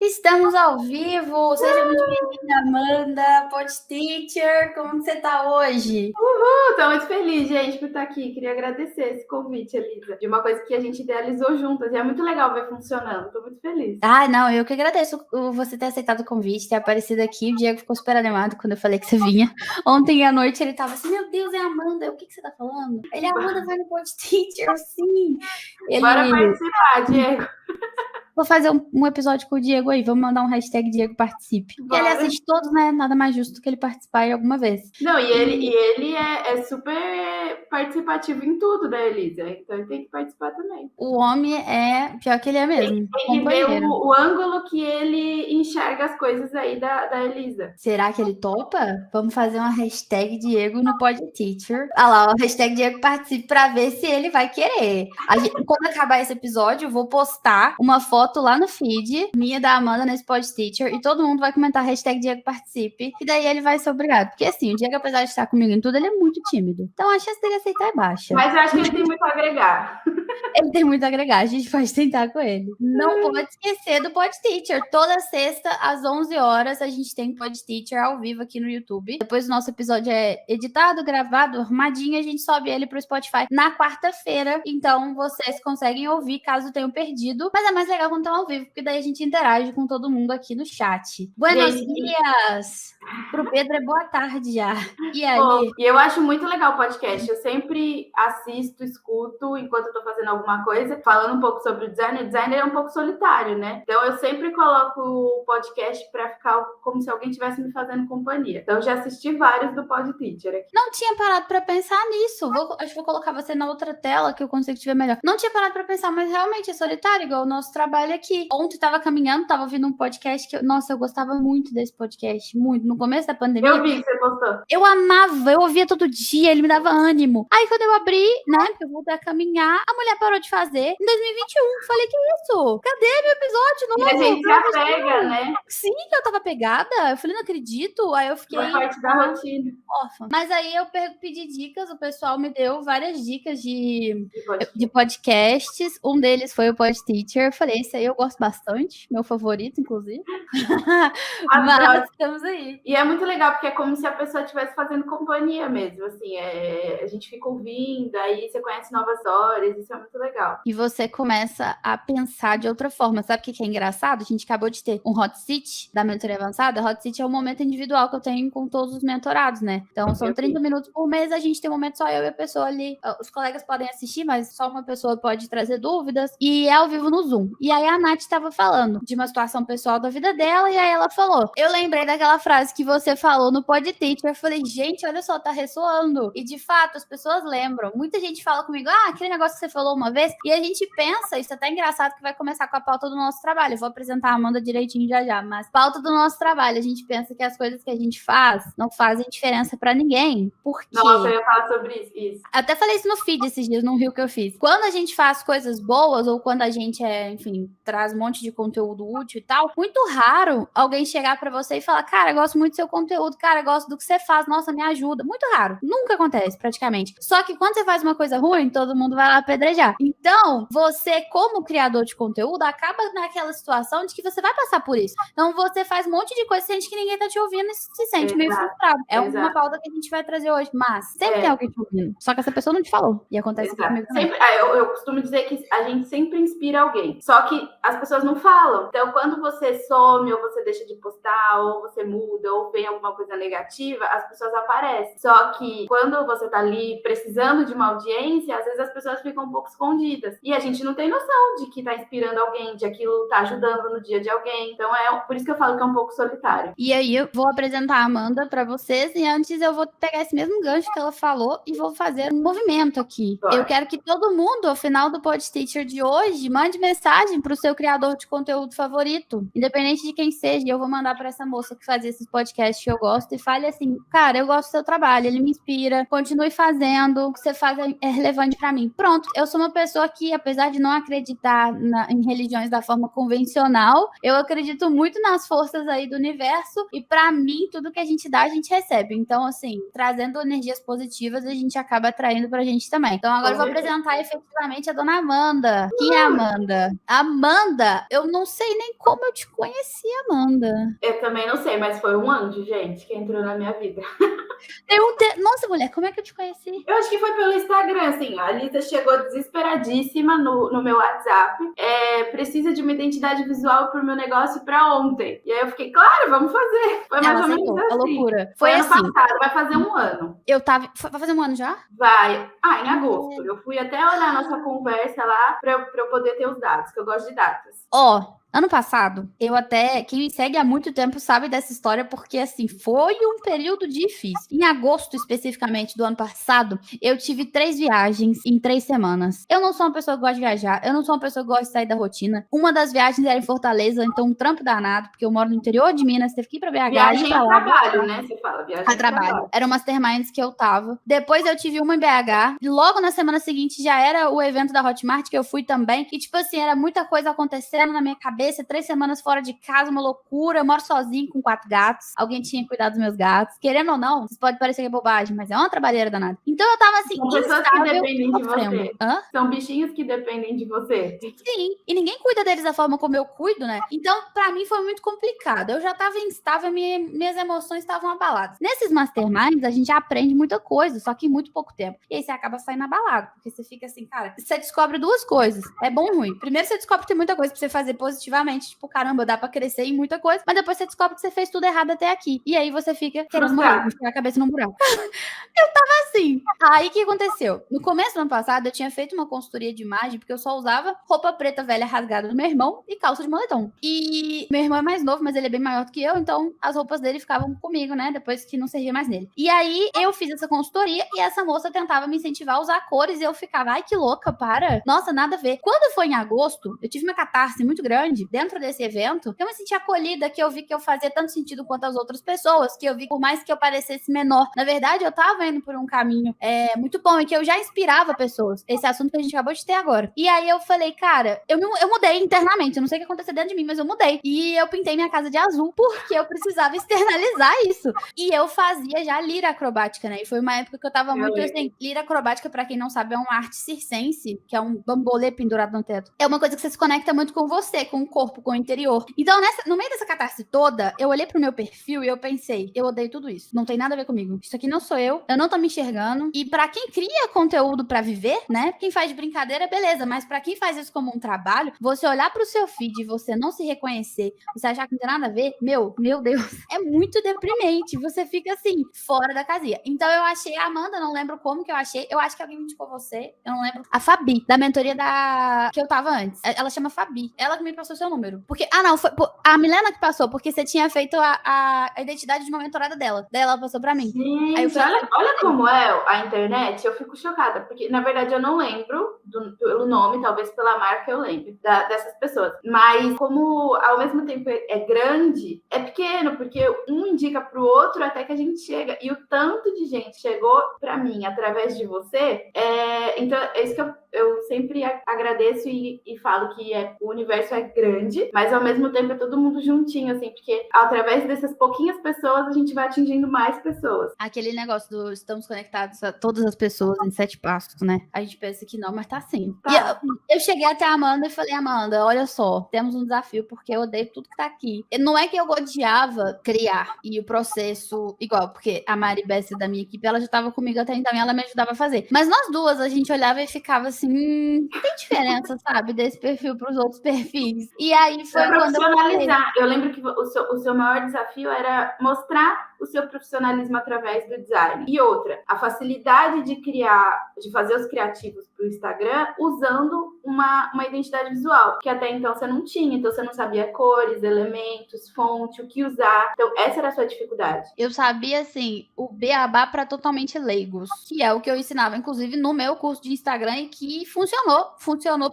Estamos ao vivo! Seja muito bem-vinda, Amanda, Pod Teacher. Como você está hoje? Estou muito feliz, gente, por estar aqui. Queria agradecer esse convite, Elisa, de uma coisa que a gente idealizou juntas. E é muito legal ver funcionando. Estou muito feliz. Não, eu que agradeço você ter aceitado o convite, ter aparecido aqui. O Diego ficou super animado quando eu falei que você vinha. Ontem à noite ele tava assim, meu Deus, é a Amanda. O que você tá falando? Ele, a Amanda vai no Pod Teacher, sim. Bora participar, Diego. Vou fazer um episódio com o Diego aí. Vamos mandar um hashtag Diego participe. Porque ele assiste todos, né? Nada mais justo que ele participar aí alguma vez. Não, e ele é super participativo em tudo da Elisa. Então ele tem que participar também. O homem é pior que ele é mesmo. Tem que ver o ângulo que ele enxerga as coisas aí da Elisa. Será que ele topa? Vamos fazer uma hashtag Diego no Pod Teacher. Ah lá, o hashtag Diego participe para ver se ele vai querer. Quando acabar esse episódio, eu vou postar uma foto lá no feed, minha da Amanda nesse Pod Teacher, e todo mundo vai comentar hashtag Diego participe, e daí ele vai ser obrigado. Porque assim, o Diego, apesar de estar comigo em tudo, ele é muito tímido. Então a chance dele aceitar é baixa. Mas eu acho que ele tem muito a agregar. Ele tem muito a agregar, a gente pode tentar com ele. Não pode esquecer do Pod Teacher. Toda sexta, às 11 horas, a gente tem Pod Teacher ao vivo aqui no YouTube. Depois o nosso episódio é editado, gravado, arrumadinho, a gente sobe ele pro Spotify na quarta-feira. Então, vocês conseguem ouvir caso tenham perdido. Mas é mais legal quando estão ao vivo, porque daí a gente interage com todo mundo aqui no chat. Buenos dias! Pro Pedro é boa tarde já. E aí? E eu acho muito legal o podcast. Eu sempre assisto, escuto, enquanto eu tô fazendo alguma coisa, falando um pouco sobre o design. O designer é um pouco solitário, né? Então eu sempre coloco o podcast pra ficar como se alguém estivesse me fazendo companhia. Então eu já assisti vários do Pod Teacher aqui. Não tinha parado pra pensar nisso. Acho que vou colocar você na outra tela que eu consigo te ver melhor. Não tinha parado pra pensar, mas realmente é solitário, igual o nosso trabalho aqui. Ontem tava caminhando, tava ouvindo um podcast que, nossa, eu gostava muito desse podcast, muito. No começo da pandemia. Eu vi que você postou. Eu amava, eu ouvia todo dia, ele me dava ânimo. Aí quando eu abri, né, que eu voltei a caminhar, a mulher parou de fazer em 2021. Falei, que isso? Cadê meu episódio novo? E a gente se apega, né? Sim, eu tava pegada. Eu falei, não acredito. Aí eu fiquei... Faz parte da rotina. Órfã. Mas aí eu pedi dicas, o pessoal me deu várias dicas de podcasts. Um deles foi o Pod Teacher. Eu falei, esse aí eu gosto bastante, meu favorito, inclusive. Mas estamos aí. E é muito legal, porque é como se a pessoa estivesse fazendo companhia mesmo, assim, a gente fica ouvindo, aí você conhece novas horas, isso é muito legal. E você começa a pensar de outra forma. Sabe o que é engraçado? A gente acabou de ter um hot seat da mentoria avançada. Hot seat é um momento individual que eu tenho com todos os mentorados, né? Então, são 30 minutos por mês, a gente tem um momento só eu e a pessoa ali. Os colegas podem assistir, mas só uma pessoa pode trazer dúvidas. E é ao vivo no Zoom. E aí a Nath estava falando de uma situação pessoal da vida dela, e aí ela falou, eu lembrei daquela frase que você falou no Pod Teacher. Eu falei, gente, olha só, tá ressoando. E de fato, as pessoas lembram. Muita gente fala comigo, aquele negócio que você falou uma vez, e a gente pensa, isso é até engraçado que vai começar com a pauta do nosso trabalho. Eu vou apresentar a Amanda direitinho já, mas pauta do nosso trabalho, a gente pensa que as coisas que a gente faz não fazem diferença pra ninguém. Por quê? Nossa, eu ia falar sobre isso. Até falei isso no feed esses dias, num reel que eu fiz. Quando a gente faz coisas boas, ou quando a gente enfim, traz um monte de conteúdo útil e tal, muito raro alguém chegar pra você e falar, cara, eu gosto muito do seu conteúdo, cara, eu gosto do que você faz, nossa, me ajuda. Muito raro. Nunca acontece, praticamente. Só que quando você faz uma coisa ruim, todo mundo vai lá apedrejar. Então, você, como criador de conteúdo, acaba naquela situação de que você vai passar por isso. Então, você faz um monte de coisa, sente que ninguém tá te ouvindo e se sente meio frustrado. É uma pauta que a gente vai trazer hoje, mas sempre tem alguém te ouvindo. Só que essa pessoa não te falou. E acontece isso comigo também. Eu costumo dizer que a gente sempre inspira alguém. Só que as pessoas não falam. Então, quando você some, ou você deixa de postar, ou você muda, ou vem alguma coisa negativa, as pessoas aparecem. Só que quando você tá ali precisando de uma audiência, às vezes as pessoas ficam um pouco escondidas. E a gente não tem noção de que tá inspirando alguém, de aquilo tá ajudando no dia de alguém. Então, por isso que eu falo que é um pouco solitário. E aí, eu vou apresentar a Amanda pra vocês, e antes eu vou pegar esse mesmo gancho que ela falou e vou fazer um movimento aqui. Eu quero que todo mundo, ao final do Pod Teacher de hoje, mande mensagem pro seu criador de conteúdo favorito, independente de quem seja. E eu vou mandar pra essa moça que fazia esses podcasts que eu gosto e fale assim, cara, eu gosto do seu trabalho, ele me inspira, continue fazendo, o que você faz é relevante pra mim. Pronto, eu sou uma pessoa que, apesar de não acreditar em religiões da forma convencional, eu acredito muito nas forças aí do universo, e pra mim, tudo que a gente dá, a gente recebe. Então, assim, trazendo energias positivas, a gente acaba atraindo pra gente também. Então, agora eu vou apresentar efetivamente a dona Amanda. Quem é a Amanda? Amanda, eu não sei nem como eu te conheci, Amanda. Eu também não sei, mas foi um anjo, gente, que entrou na minha vida. Nossa, mulher, como é que eu te conheci? Eu acho que foi pelo Instagram, assim. A Lisa chegou desesperadíssima no meu WhatsApp. Precisa de uma identidade visual pro meu negócio pra ontem. E aí eu fiquei, claro, vamos fazer. Foi mais ou menos assim. A loucura. Foi ano passado, vai fazer um ano. Vai fazer um ano já? Vai. Em agosto. Eu fui até olhar a nossa conversa lá pra eu poder ter os dados, que eu gosto de datas. Ano passado, quem me segue há muito tempo sabe dessa história, porque, assim, foi um período difícil. Em agosto, especificamente, do ano passado, eu tive 3 viagens em 3 semanas. Eu não sou uma pessoa que gosta de viajar, eu não sou uma pessoa que gosta de sair da rotina. Uma das viagens era em Fortaleza, então um trampo danado, porque eu moro no interior de Minas, teve que ir pra BH. Viagem a trabalho, né? Você fala, viagem a trabalho. Era umas masterminds que eu tava. Depois eu tive uma em BH. E logo na semana seguinte já era o evento da Hotmart, que eu fui também. E, tipo assim, era muita coisa acontecendo na minha cabeça. 3 semanas fora de casa, uma loucura. Eu moro sozinho com 4 gatos. Alguém tinha que cuidar dos meus gatos. Querendo ou não, isso pode parecer que é bobagem, mas é uma trabalheira danada. Então eu tava assim, são pessoas que dependem de sofrendo. você. São bichinhos que dependem de você. Sim, e ninguém cuida deles da forma como eu cuido, né? Então, pra mim foi muito complicado. Eu já tava instável, minhas emoções estavam abaladas. Nesses masterminds, a gente aprende muita coisa, só que em muito pouco tempo. E aí você acaba saindo abalado, porque você fica assim, cara, você descobre 2 coisas. É bom ou ruim. Primeiro, você descobre que tem muita coisa pra você fazer positivamente, tipo, caramba, dá pra crescer em muita coisa, mas depois você descobre que você fez tudo errado até aqui. E aí você fica querendo morrer, enfiar a cabeça num buraco. Eu tava assim. Aí o que aconteceu? No começo do ano passado, eu tinha feito uma consultoria de imagem, porque eu só usava roupa preta velha rasgada do meu irmão e calça de moletom. E meu irmão é mais novo, mas ele é bem maior do que eu, então as roupas dele ficavam comigo, né? Depois que não servia mais nele. E aí eu fiz essa consultoria e essa moça tentava me incentivar a usar cores e eu ficava, ai que louca, para. Nossa, nada a ver. Quando foi em agosto, eu tive uma catarse muito grande dentro desse evento, que eu me senti acolhida, que eu vi que eu fazia tanto sentido quanto as outras pessoas, que eu vi que por mais que eu parecesse menor, na verdade eu tava indo por um caminho muito bom e que eu já inspirava pessoas. Esse assunto que a gente acabou de ter agora. E aí eu falei, cara, eu mudei internamente, eu não sei o que aconteceu dentro de mim, mas eu mudei. E eu pintei minha casa de azul porque eu precisava externalizar isso. E eu fazia já lira acrobática, né? E foi uma época que eu tava muito assim, lira acrobática, pra quem não sabe, é uma arte circense, que é um bambolê pendurado no teto. É uma coisa que você se conecta muito com você, com o corpo, com o interior. Então, no meio dessa catarse toda, eu olhei pro meu perfil e eu pensei, eu odeio tudo isso. Não tem nada a ver comigo. Isso aqui não sou eu não tô me enxergando. E pra quem cria conteúdo pra viver, né? Quem faz de brincadeira, beleza. Mas pra quem faz isso como um trabalho, você olhar pro seu feed e você não se reconhecer, você achar que não tem nada a ver, meu Deus, é muito deprimente. Você fica assim, fora da casinha. Então eu achei a Amanda, não lembro como que eu achei. Eu acho que alguém me indicou você, eu não lembro. A Fabi, da mentoria que eu tava antes. Ela chama Fabi. Ela que me passou seu número. Porque, não, foi a Milena que passou, porque você tinha feito a identidade de uma mentorada dela. Daí ela passou pra mim. Gente, aí eu falei, olha como é a internet, eu fico chocada, porque na verdade eu não lembro pelo nome, talvez pela marca eu lembre dessas pessoas, mas como ao mesmo tempo é grande, é pequeno, porque um indica pro outro até que a gente chega, e o tanto de gente chegou pra mim através de você, então é isso que eu sempre agradeço e falo que o universo é grande, mas ao mesmo tempo é todo mundo juntinho, assim, porque através dessas pouquinhas pessoas a gente vai atingindo mais pessoas. Aquele negócio do estamos conectados a todas as pessoas em 7 passos, né? A gente pensa que não, mas tá sim. Tá. E eu cheguei até a Amanda e falei, Amanda, olha só, temos um desafio, porque eu odeio tudo que tá aqui. Não é que eu odiava criar e o processo igual, porque a Mari Bessi da minha equipe, ela já tava comigo até então e ela me ajudava a fazer. Mas nós duas, a gente olhava e ficava assim, tem diferença, sabe, desse perfil pros outros perfis. E aí foi quando eu lembro que o seu maior desafio era mostrar o seu profissionalismo através do design. E outra, a facilidade de fazer os criativos para o Instagram usando uma identidade visual, que até então você não tinha. Então você não sabia cores, elementos, fonte, o que usar. Então essa era a sua dificuldade. Eu sabia, assim, o beabá para totalmente leigos, que é o que eu ensinava, inclusive, no meu curso de Instagram e que funcionou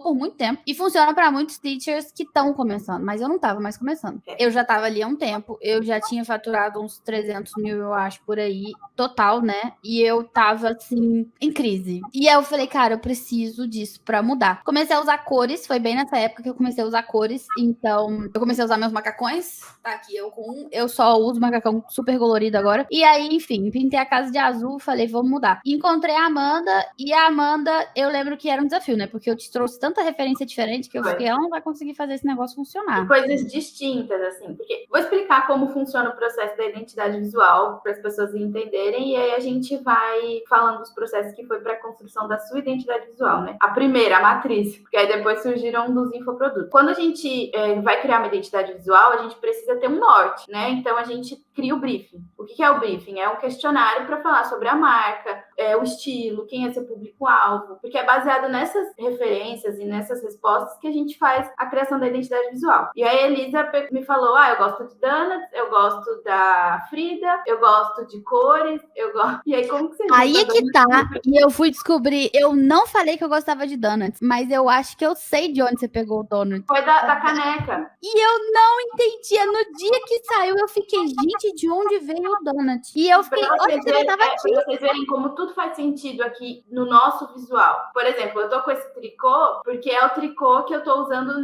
por muito tempo e funciona para muitos teachers que estão começando, mas eu não estava mais começando. Eu já estava ali há um tempo, eu já tinha faturado uns 300 mil, eu acho, por aí, total, né? E eu tava, assim, em crise. E aí eu falei, cara, eu preciso disso para mudar. Comecei a usar cores, foi bem nessa época que eu comecei a usar cores, então eu comecei a usar meus macacões, tá aqui eu com um, eu só uso macacão super colorido agora. E aí, enfim, pintei a casa de azul, falei, vou mudar. Encontrei a Amanda, e a Amanda, eu lembro que era um desafio, né? Porque eu te trouxe tanta referência diferente que eu fiquei, ela não vai conseguir fazer esse negócio funcionar. E coisas distintas, assim, porque vou explicar como funciona o processo da identidade visual para as pessoas entenderem, e aí a gente vai falando dos processos que foi para a construção da sua identidade visual, né? A primeira, a matriz, porque aí depois surgiram dos infoprodutos. Quando a gente vai criar uma identidade visual, a gente precisa ter um norte, né? Então a gente cria o briefing. O que é o briefing? É um questionário para falar sobre a marca, o estilo, quem é seu público-alvo, porque é baseado nessas referências e nessas respostas que a gente faz a criação da identidade visual. E aí a Elisa me falou, eu gosto de donuts, eu gosto da Frida, eu gosto de cores, eu gosto... E aí como que você... Aí é que tá, e eu fui descobrir, eu não falei que eu gostava de donuts, mas eu acho que eu sei de onde você pegou o donut. Foi da caneca. E eu não entendia, no dia que saiu eu fiquei, gente, de onde veio o donut? E eu fiquei, olha, você tava aqui. Pra vocês verem como tudo faz sentido aqui no nosso visual. Por exemplo, eu tô com esse tricô, porque é o tricô que eu tô usando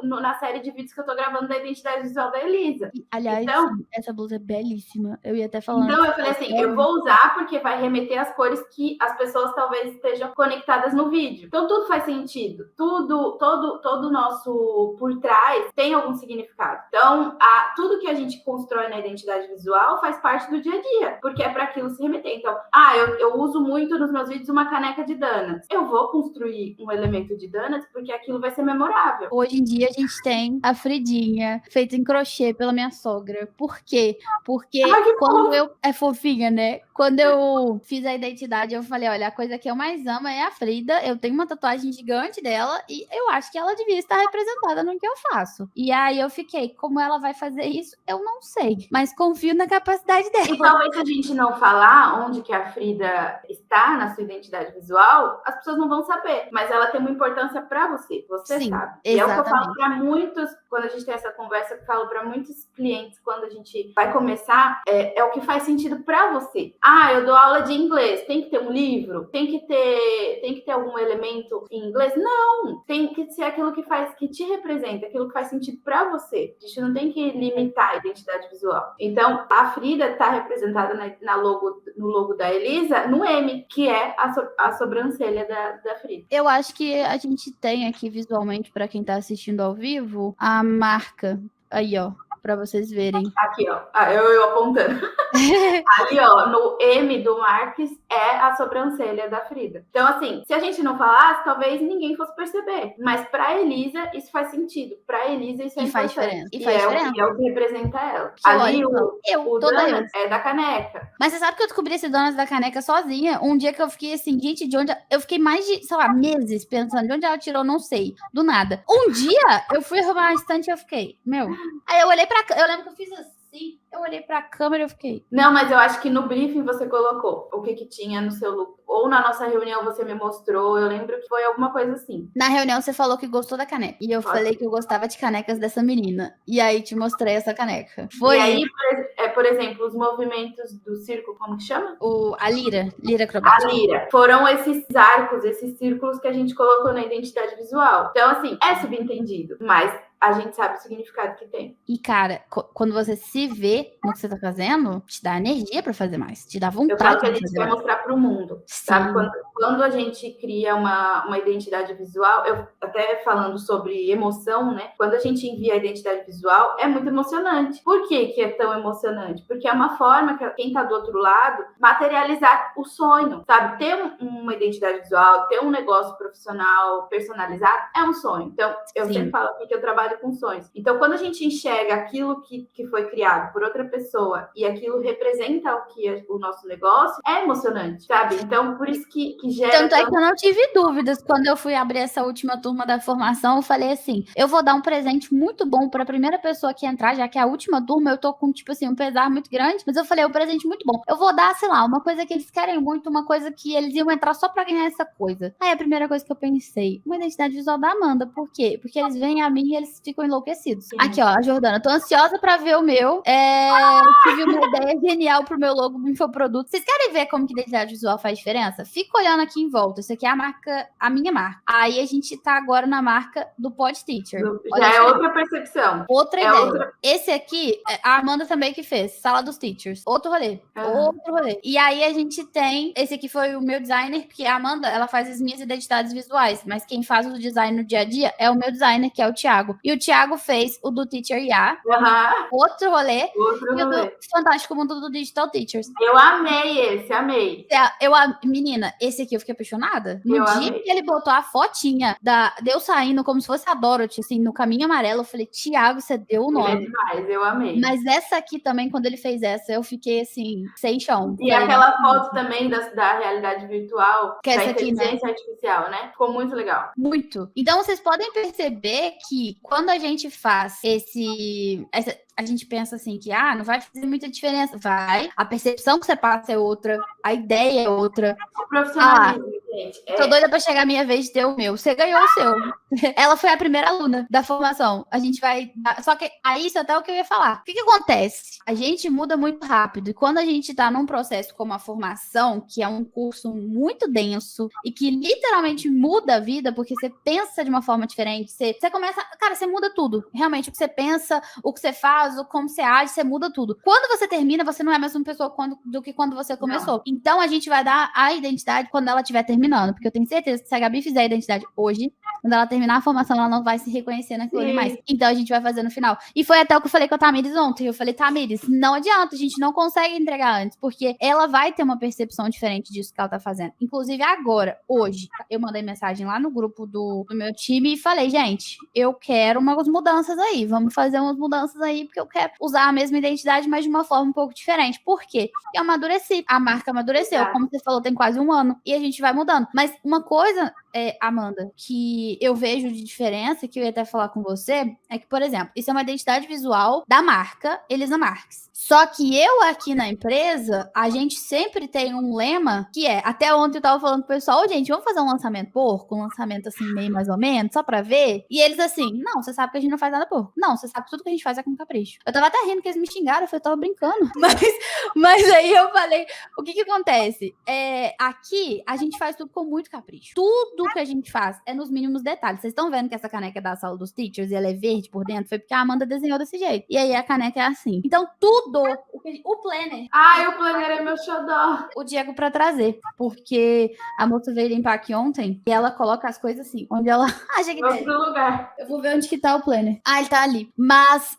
na série de vídeos que eu tô gravando da identidade visual da Elisa. Aliás, então, essa blusa é belíssima. Eu ia até falando. Então eu falei assim, eu vou usar porque vai remeter às cores que as pessoas talvez estejam conectadas no vídeo. Então tudo faz sentido. Todo o nosso por trás tem algum significado. Então, tudo que a gente constrói na identidade visual faz parte do dia a dia, porque é para aquilo se remeter. Então, eu uso muito nos meus vídeos uma caneca de donuts. Eu vou construir um elemento de donuts porque aquilo vai ser memorável. Hoje em dia a gente tem a Fridinha feita em crochê pela minha sogra. Por quê? Porque quando eu... É fofinha, né? Quando eu fiz a identidade, eu falei, olha, a coisa que eu mais amo é a Frida. Eu tenho uma tatuagem gigante dela e eu acho que ela devia estar representada no que eu faço. E aí eu fiquei, como ela vai fazer isso? Eu não sei, mas confio na capacidade dela. E talvez se a gente não falar onde que a Frida está na sua identidade visual, as pessoas não vão saber, mas ela tem uma importância para você, Sim, sabe. Exatamente. E é o que eu falo para muitos, quando a gente tem essa conversa, eu falo para muitos clientes, quando a gente vai começar, é o que faz sentido para você. Eu dou aula de inglês, tem que ter um livro? Tem que ter algum elemento em inglês? Não, tem que ser aquilo que te representa, aquilo que faz sentido para você. A gente não tem que limitar a identidade visual. Então, a Frida está representada no logo da Elisa, no M, que é a sobrancelha da Frida. Eu acho que a gente tem aqui visualmente, para quem está assistindo ao vivo, a marca. Aí, ó, para vocês verem. Aqui, ó. Eu apontando. Ali, ó, no M do Marques é a sobrancelha da Frida. Então, assim, se a gente não falasse, talvez ninguém fosse perceber. Mas pra Elisa, isso faz sentido. Pra Elisa, isso é importante. Faz diferença. E é o que representa ela. Que ali, o donuts é da caneca. Mas você sabe que eu descobri esse donuts da caneca sozinha? Um dia que eu fiquei assim, gente, de onde... Eu fiquei mais de, sei lá, meses pensando de onde ela tirou, não sei. Do nada. Um dia, eu fui arrumar a estante e eu fiquei, Aí eu olhei eu lembro que eu fiz assim, eu olhei pra câmera e eu fiquei... Não, mas eu acho que no briefing você colocou o que tinha no seu look. Ou na nossa reunião você me mostrou, eu lembro que foi alguma coisa assim. Na reunião você falou que gostou da caneca. E eu falei que eu gostava de canecas dessa menina. E aí te mostrei essa caneca. Foi. E aí, por exemplo, os movimentos do circo, como que chama? A lira acrobática. A lira. Foram esses arcos, esses círculos que a gente colocou na identidade visual. Então, assim, é subentendido, mas a gente sabe o significado que tem. E, cara, quando você se vê no que você tá fazendo, te dá energia pra fazer mais. Te dá vontade. Eu falo que a gente vai mostrar pro mundo. Sim. Sabe? Quando a gente cria uma identidade visual, eu até falando sobre emoção, né? Quando a gente envia a identidade visual, é muito emocionante. Por que é tão emocionante? Porque é uma forma que quem tá do outro lado materializar o sonho, sabe? Ter uma identidade visual, ter um negócio profissional personalizado, é um sonho. Então, eu sempre falo aqui que eu trabalho trabalho com sonhos. Então, quando a gente enxerga aquilo que foi criado por outra pessoa e aquilo representa o que é o nosso negócio, é emocionante, sabe? Então, por isso que gera... Tanto é que eu não tive dúvidas. Quando eu fui abrir essa última turma da formação, eu falei assim, eu vou dar um presente muito bom para a primeira pessoa que entrar, já que é a última turma, eu tô com, tipo assim, um pesar muito grande, mas eu falei, um presente muito bom. Eu vou dar, sei lá, uma coisa que eles querem muito, uma coisa que eles iam entrar só para ganhar essa coisa. Aí a primeira coisa que eu pensei, uma identidade visual da Amanda. Por quê? Porque eles vêm a mim e eles ficam enlouquecidos. Sim. Aqui, ó, a Jordana, tô ansiosa para ver o meu. Tive uma ideia genial pro meu logo do infoproduto. Vocês querem ver como que identidade visual faz diferença? Fica olhando aqui em volta. Isso aqui é a minha marca. Aí a gente tá agora na marca do Pod Teacher. Já é outra percepção. Outra ideia. Esse aqui, a Amanda também que fez. Sala dos Teachers. Outro rolê. Outro rolê. E aí a gente tem... Esse aqui foi o meu designer, porque a Amanda, ela faz as minhas identidades visuais, mas quem faz o design no dia a dia é o meu designer, que é o Thiago. E o Thiago fez o do Teacher IA. Outro rolê. E o do Fantástico Mundo do Digital Teachers. Eu amei esse, amei. Menina, esse aqui eu fiquei apaixonada. No dia que ele botou a fotinha de eu saindo como se fosse a Dorothy, assim, no caminho amarelo, eu falei, Thiago, você deu o nome. É demais, eu amei. Mas essa aqui também, quando ele fez essa, eu fiquei, assim, sem chão. E aquela foto também da realidade virtual, que da essa aqui, inteligência artificial, né? Ficou muito legal. Muito. Então, vocês podem perceber que quando a gente faz a gente pensa assim que, não vai fazer muita diferença. Vai. A percepção que você passa é outra. A ideia é outra. O profissionalismo, gente. Tô doida pra chegar a minha vez de ter o meu. Você ganhou o seu. Ela foi a primeira aluna da formação. A gente vai... Só que aí isso é até o que eu ia falar. O que acontece? A gente muda muito rápido. E quando a gente tá num processo como a formação, que é um curso muito denso e que literalmente muda a vida, porque você pensa de uma forma diferente. Você começa... Cara, você muda tudo. Realmente, o que você pensa, o que você faz, como você age, você muda tudo. Quando você termina, você não é a mesma pessoa do que quando você começou. Não. Então, a gente vai dar a identidade quando ela estiver terminando. Porque eu tenho certeza que se a Gabi fizer a identidade hoje, quando ela terminar a formação, ela não vai se reconhecer naquilo ali mais. Então, a gente vai fazer no final. E foi até o que eu falei com a Tamires ontem. Eu falei, Tamires, não adianta, a gente não consegue entregar antes, porque ela vai ter uma percepção diferente disso que ela tá fazendo. Inclusive, agora, hoje, eu mandei mensagem lá no grupo do meu time e falei, gente, eu quero umas mudanças aí. Vamos fazer umas mudanças aí, porque eu quero usar a mesma identidade, mas de uma forma um pouco diferente. Por quê? Porque eu amadureci. A marca amadureceu. Como você falou, tem quase 1 ano. E a gente vai mudando. Mas uma coisa, Amanda, que eu vejo de diferença, que eu ia até falar com você, é que, por exemplo, isso é uma identidade visual da marca Elisa Marques. Só que eu aqui na empresa, a gente sempre tem um lema que é, até ontem eu tava falando pro pessoal, gente, vamos fazer um lançamento porco? Um lançamento assim, meio mais ou menos, só pra ver? E eles assim, não, você sabe que a gente não faz nada porco. Não, você sabe que tudo que a gente faz é com capricho. Eu tava até rindo que eles me xingaram, eu tava brincando. Mas aí eu falei, o que acontece? Aqui, a gente faz tudo com muito capricho. Tudo que a gente faz é nos mínimos detalhes. Vocês estão vendo que essa caneca é da Sala dos Teachers e ela é verde por dentro? Foi porque a Amanda desenhou desse jeito. E aí a caneca é assim. Então, tudo... O planner. O planner é meu xodó. O Diego pra trazer. Porque a moça veio limpar aqui ontem e ela coloca as coisas assim, onde ela acha que tem. Lugar. Eu vou ver onde que tá o planner. Ele tá ali. Mas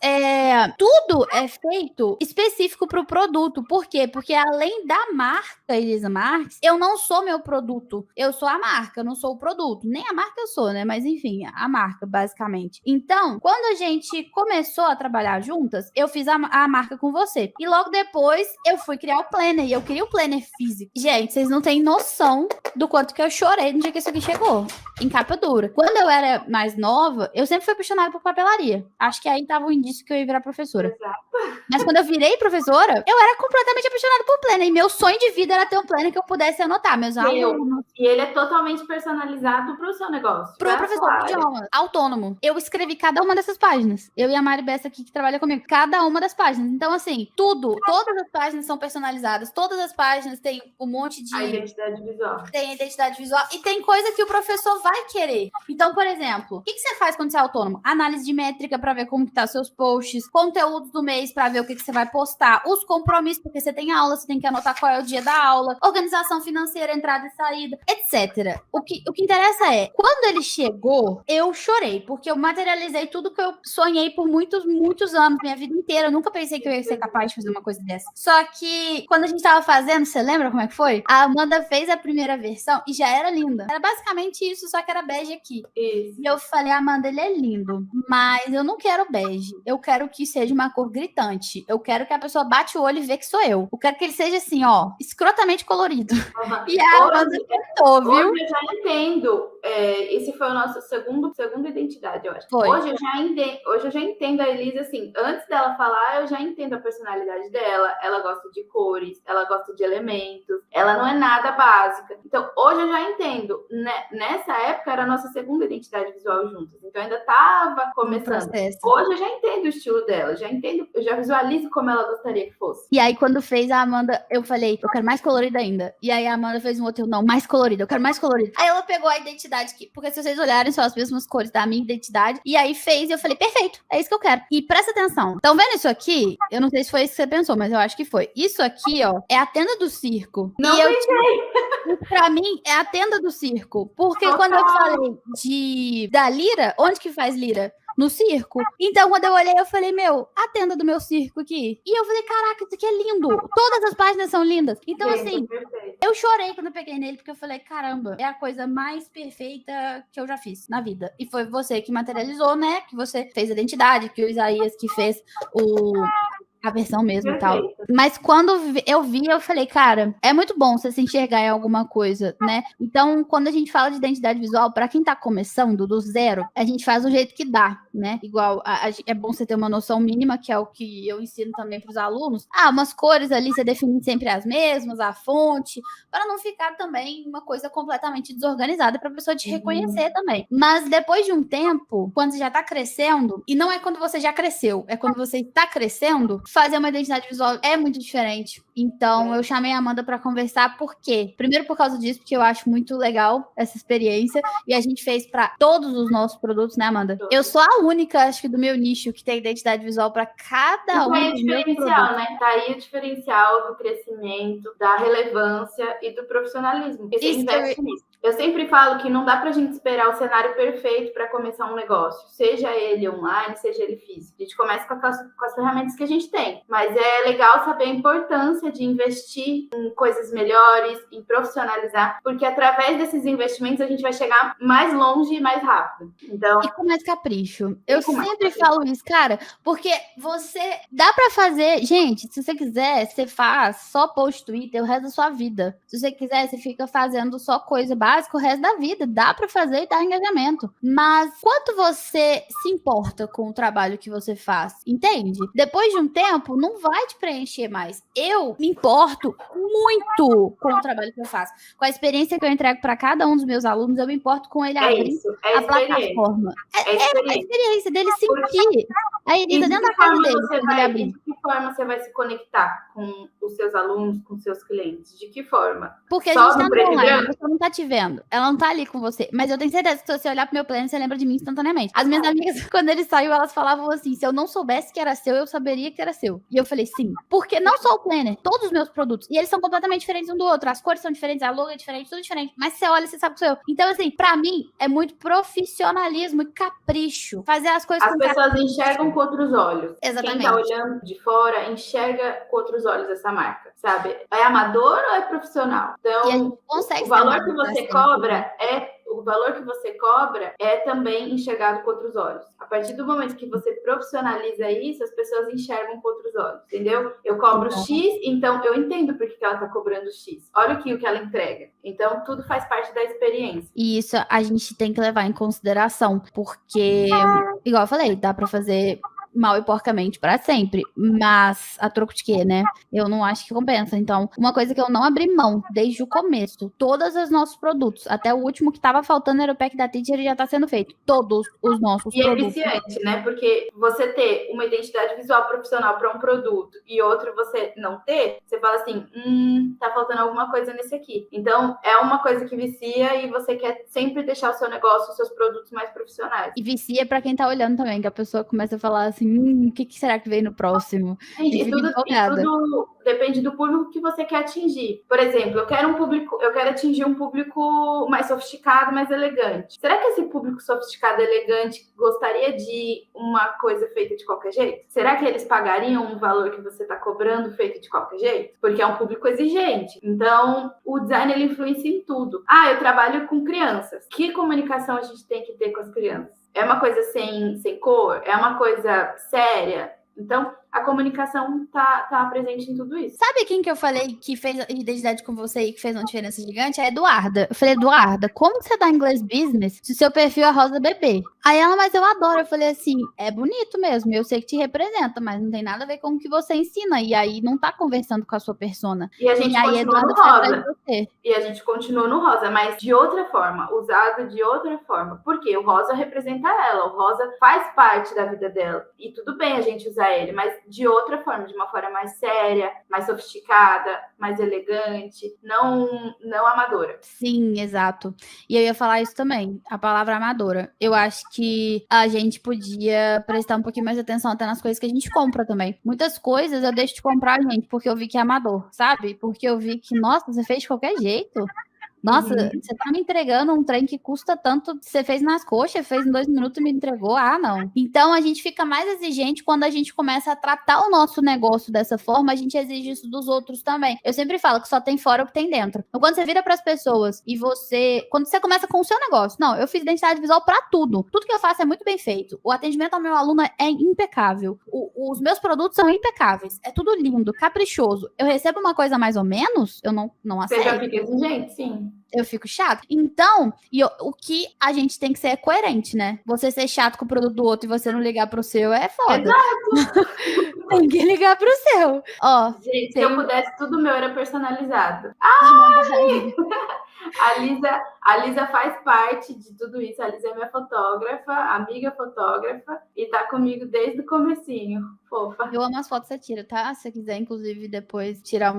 tudo é feito específico pro produto. Por quê? Porque além da marca Elisa Marques, eu não sou meu produto. Eu sou a marca, eu não sou o produto. Nem a marca eu sou, né? Mas enfim, a marca, basicamente. Então, quando a gente começou a trabalhar juntas, eu fiz a marca com você. E logo depois, eu fui criar o planner. E eu queria o planner físico. Gente, vocês não têm noção do quanto que eu chorei no dia que isso aqui chegou. Em capa dura. Quando eu era mais nova, eu sempre fui apaixonada por papelaria. Acho que aí tava o indício que eu ia virar professora. Exato. Mas quando eu virei professora, eu era completamente apaixonada por planner. E meu sonho de vida era ter um planner que eu pudesse anotar meus alunos. E ele é totalmente personalizado pro seu negócio. Pro professor de idiomas. Autônomo. Eu escrevi cada uma dessas páginas. Eu e a Mari Bessa aqui que trabalha comigo. Cada uma das páginas. Então, assim, todas as páginas são personalizadas. Todas as páginas têm um monte de... A identidade visual. Tem a identidade visual. E tem coisa que o professor vai querer. Então, por exemplo, o que você faz quando você é autônomo? Análise de métrica pra ver como que tá seus posts, conteúdos do mês mês pra ver o que você vai postar, os compromissos, porque você tem aula, você tem que anotar qual é o dia da aula, organização financeira, entrada e saída, etc. O que interessa é, quando ele chegou, eu chorei, porque eu materializei tudo que eu sonhei por muitos, muitos anos, minha vida inteira. Eu nunca pensei que eu ia ser capaz de fazer uma coisa dessa. Só que, quando a gente tava fazendo, você lembra como é que foi? A Amanda fez a primeira versão e já era linda. Era basicamente isso, só que era bege aqui. Isso. E eu falei, Amanda, ele é lindo, mas eu não quero bege. Eu quero que seja uma cor gritante. Eu quero que a pessoa bate o olho e vê que sou eu. Eu quero que ele seja assim, ó, escrotamente colorido. Uhum. E a Amanda tentou, viu? Hoje eu já entendo. Esse foi o nosso segunda identidade, eu acho. Foi. Hoje eu já entendo a Elisa, assim, antes dela falar, eu já entendo a personalidade dela. Ela gosta de cores, ela gosta de elementos, ela não é nada básica. Então, hoje eu já entendo. Nessa época era a nossa segunda identidade visual juntas. Então, ainda estava começando. Hoje eu já entendo o estilo dela, eu já visualizo como ela gostaria que fosse. E aí, quando fez a Amanda, eu falei, eu quero mais colorida ainda. E aí a Amanda fez um outro, não, mais colorida, eu quero mais colorida. Aí ela pegou a identidade aqui, porque se vocês olharem, são as mesmas cores da minha identidade. E aí fez, e eu falei, perfeito, é isso que eu quero. E presta atenção, estão vendo isso aqui? Eu não sei se foi isso que você pensou, mas eu acho que foi. Isso aqui, ó, é a tenda do circo. Não pensei. Pra mim, é a tenda do circo. Porque quando eu falei da lira, onde que faz lira? No circo. Então, quando eu olhei, eu falei, a tenda do meu circo aqui. E eu falei, caraca, isso aqui é lindo. Todas as páginas são lindas. Então, assim, eu chorei quando eu peguei nele, porque eu falei, caramba, é a coisa mais perfeita que eu já fiz na vida. E foi você que materializou, né? Que você fez a identidade, que o Isaías que fez a versão mesmo e tal. Mas quando eu vi, eu falei, cara, é muito bom você se enxergar em alguma coisa, né? Então, quando a gente fala de identidade visual, pra quem tá começando do zero, a gente faz do jeito que dá, né? Igual, é bom você ter uma noção mínima, que é o que eu ensino também pros alunos. Umas cores ali, você define sempre as mesmas, a fonte, para não ficar também uma coisa completamente desorganizada pra pessoa te reconhecer também. Mas depois de um tempo, quando você já tá crescendo, e não é quando você já cresceu, é quando você está crescendo, fazer uma identidade visual é muito diferente. Então, eu chamei a Amanda para conversar, por quê? Primeiro por causa disso, porque eu acho muito legal essa experiência, e a gente fez para todos os nossos produtos, né, Amanda? Eu sou a única, acho que do meu nicho, que tem identidade visual para cada um dos meus produtos. Né? Tá aí o diferencial do crescimento, da relevância e do profissionalismo, porque você investe nisso. Eu sempre falo que não dá pra gente esperar o cenário perfeito para começar um negócio, seja ele online, seja ele físico. A gente começa com as ferramentas que a gente tem, mas é legal saber a importância de investir em coisas melhores, em profissionalizar, porque através desses investimentos a gente vai chegar mais longe e mais rápido. Então, e com mais capricho. Eu sempre falo isso, cara, porque dá pra fazer, gente, se você quiser, você faz só post Twitter o resto da sua vida. Se você quiser, você fica fazendo só coisa básica o resto da vida. Dá pra fazer e dar engajamento. Mas quanto você se importa com o trabalho que você faz, entende? Depois de um tempo, não vai te preencher mais. Eu me importo muito com o trabalho que eu faço. Com a experiência que eu entrego pra cada um dos meus alunos, eu me importo com ele abrir a plataforma. É a experiência dele sentir a Elisa dentro da casa dele. De que forma você vai se conectar com os seus alunos, com os seus clientes? De que forma? Porque a gente tá no online, a pessoa não tá te vendo. Ela não tá ali com você. Mas eu tenho certeza que se você olhar pro meu plano, você lembra de mim instantaneamente. As minhas amigas, quando ele saiu, elas falavam assim, se eu não soubesse que era seu, eu saberia que era seu. E eu falei, sim. Porque não só o planner, todos os meus produtos. E eles são completamente diferentes um do outro. As cores são diferentes, a logo é diferente, tudo diferente. Mas você olha, você sabe que sou eu. Então, assim, pra mim, é muito profissionalismo e capricho. Fazer as coisas com capricho. As pessoas enxergam com outros olhos. Exatamente. Quem tá olhando de fora, enxerga com outros olhos essa marca, sabe? É amador ou é profissional? Então, o valor que você cobra é também enxergado com outros olhos. A partir do momento que você profissionaliza isso, as pessoas enxergam com outros olhos, entendeu? Eu cobro X, então eu entendo por que ela tá cobrando X. Olha o que ela entrega. Então, tudo faz parte da experiência. E isso a gente tem que levar em consideração, porque, igual eu falei, dá pra fazer mal e porcamente para sempre, mas a troco de quê, né? Eu não acho que compensa. Então, uma coisa que eu não abri mão desde o começo, todos os nossos produtos, até o último que tava faltando era o pack da Teacher e já tá sendo feito. Todos os nossos produtos. E é viciante, né? Porque você ter uma identidade visual profissional para um produto e outro você não ter, você fala assim, tá faltando alguma coisa nesse aqui. Então, é uma coisa que vicia e você quer sempre deixar o seu negócio, os seus produtos mais profissionais. E vicia para quem tá olhando também, que a pessoa começa a falar assim, assim, o que será que vem no próximo? Gente, E fico empolgada. tudo depende do público que você quer atingir. Por exemplo, eu quero atingir um público mais sofisticado, mais elegante. Será que esse público sofisticado, elegante, gostaria de uma coisa feita de qualquer jeito? Será que eles pagariam um valor que você está cobrando feito de qualquer jeito? Porque é um público exigente. Então, o design ele influencia em tudo. Eu trabalho com crianças. Que comunicação a gente tem que ter com as crianças? É uma coisa sem cor? É uma coisa séria? Então, a comunicação tá presente em tudo isso. Sabe quem que eu falei que fez identidade com você e que fez uma diferença gigante? É a Eduarda. Eu falei, Eduarda, como você dá inglês business se o seu perfil é rosa bebê? Aí ela, mas eu adoro. Eu falei assim, é bonito mesmo, eu sei que te representa, mas não tem nada a ver com o que você ensina. E aí não tá conversando com a sua persona. E a gente aí continua no rosa. E a gente continua no rosa, mas de outra forma, usado de outra forma. Porque o rosa representa ela, o rosa faz parte da vida dela. E tudo bem a gente usar ele, mas de outra forma, de uma forma mais séria, mais sofisticada, mais elegante, não amadora. Sim, exato. E eu ia falar isso também, a palavra amadora. Eu acho que a gente podia prestar um pouquinho mais de atenção até nas coisas que a gente compra também. Muitas coisas eu deixo de comprar, gente, porque eu vi que é amador, sabe? Porque eu vi que, nossa, você fez de qualquer jeito. Nossa, você tá me entregando um trem que custa tanto, você fez nas coxas, fez em 2 minutos e me entregou, não. Então, a gente fica mais exigente quando a gente começa a tratar o nosso negócio dessa forma, a gente exige isso dos outros também. Eu sempre falo que só tem fora o que tem dentro. Então, quando você vira pras pessoas e quando você começa com o seu negócio, não, eu fiz identidade visual pra tudo. Tudo que eu faço é muito bem feito. O atendimento ao meu aluno é impecável. Os meus produtos são impecáveis. É tudo lindo, caprichoso. Eu recebo uma coisa mais ou menos, eu não aceito. Você já fica exigente, sim. Eu fico chato. Então, o que a gente tem que ser é coerente, né? Você ser chato com o produto do outro e você não ligar pro seu é foda. Exato. Tem que ligar pro seu. Ó, gente, se eu pudesse, tudo meu era personalizado. A Lisa faz parte de tudo isso. A Lisa é minha fotógrafa, amiga fotógrafa, e tá comigo desde o comecinho. Fofa. Eu amo as fotos que você tira, tá? Se você quiser, inclusive, depois tirar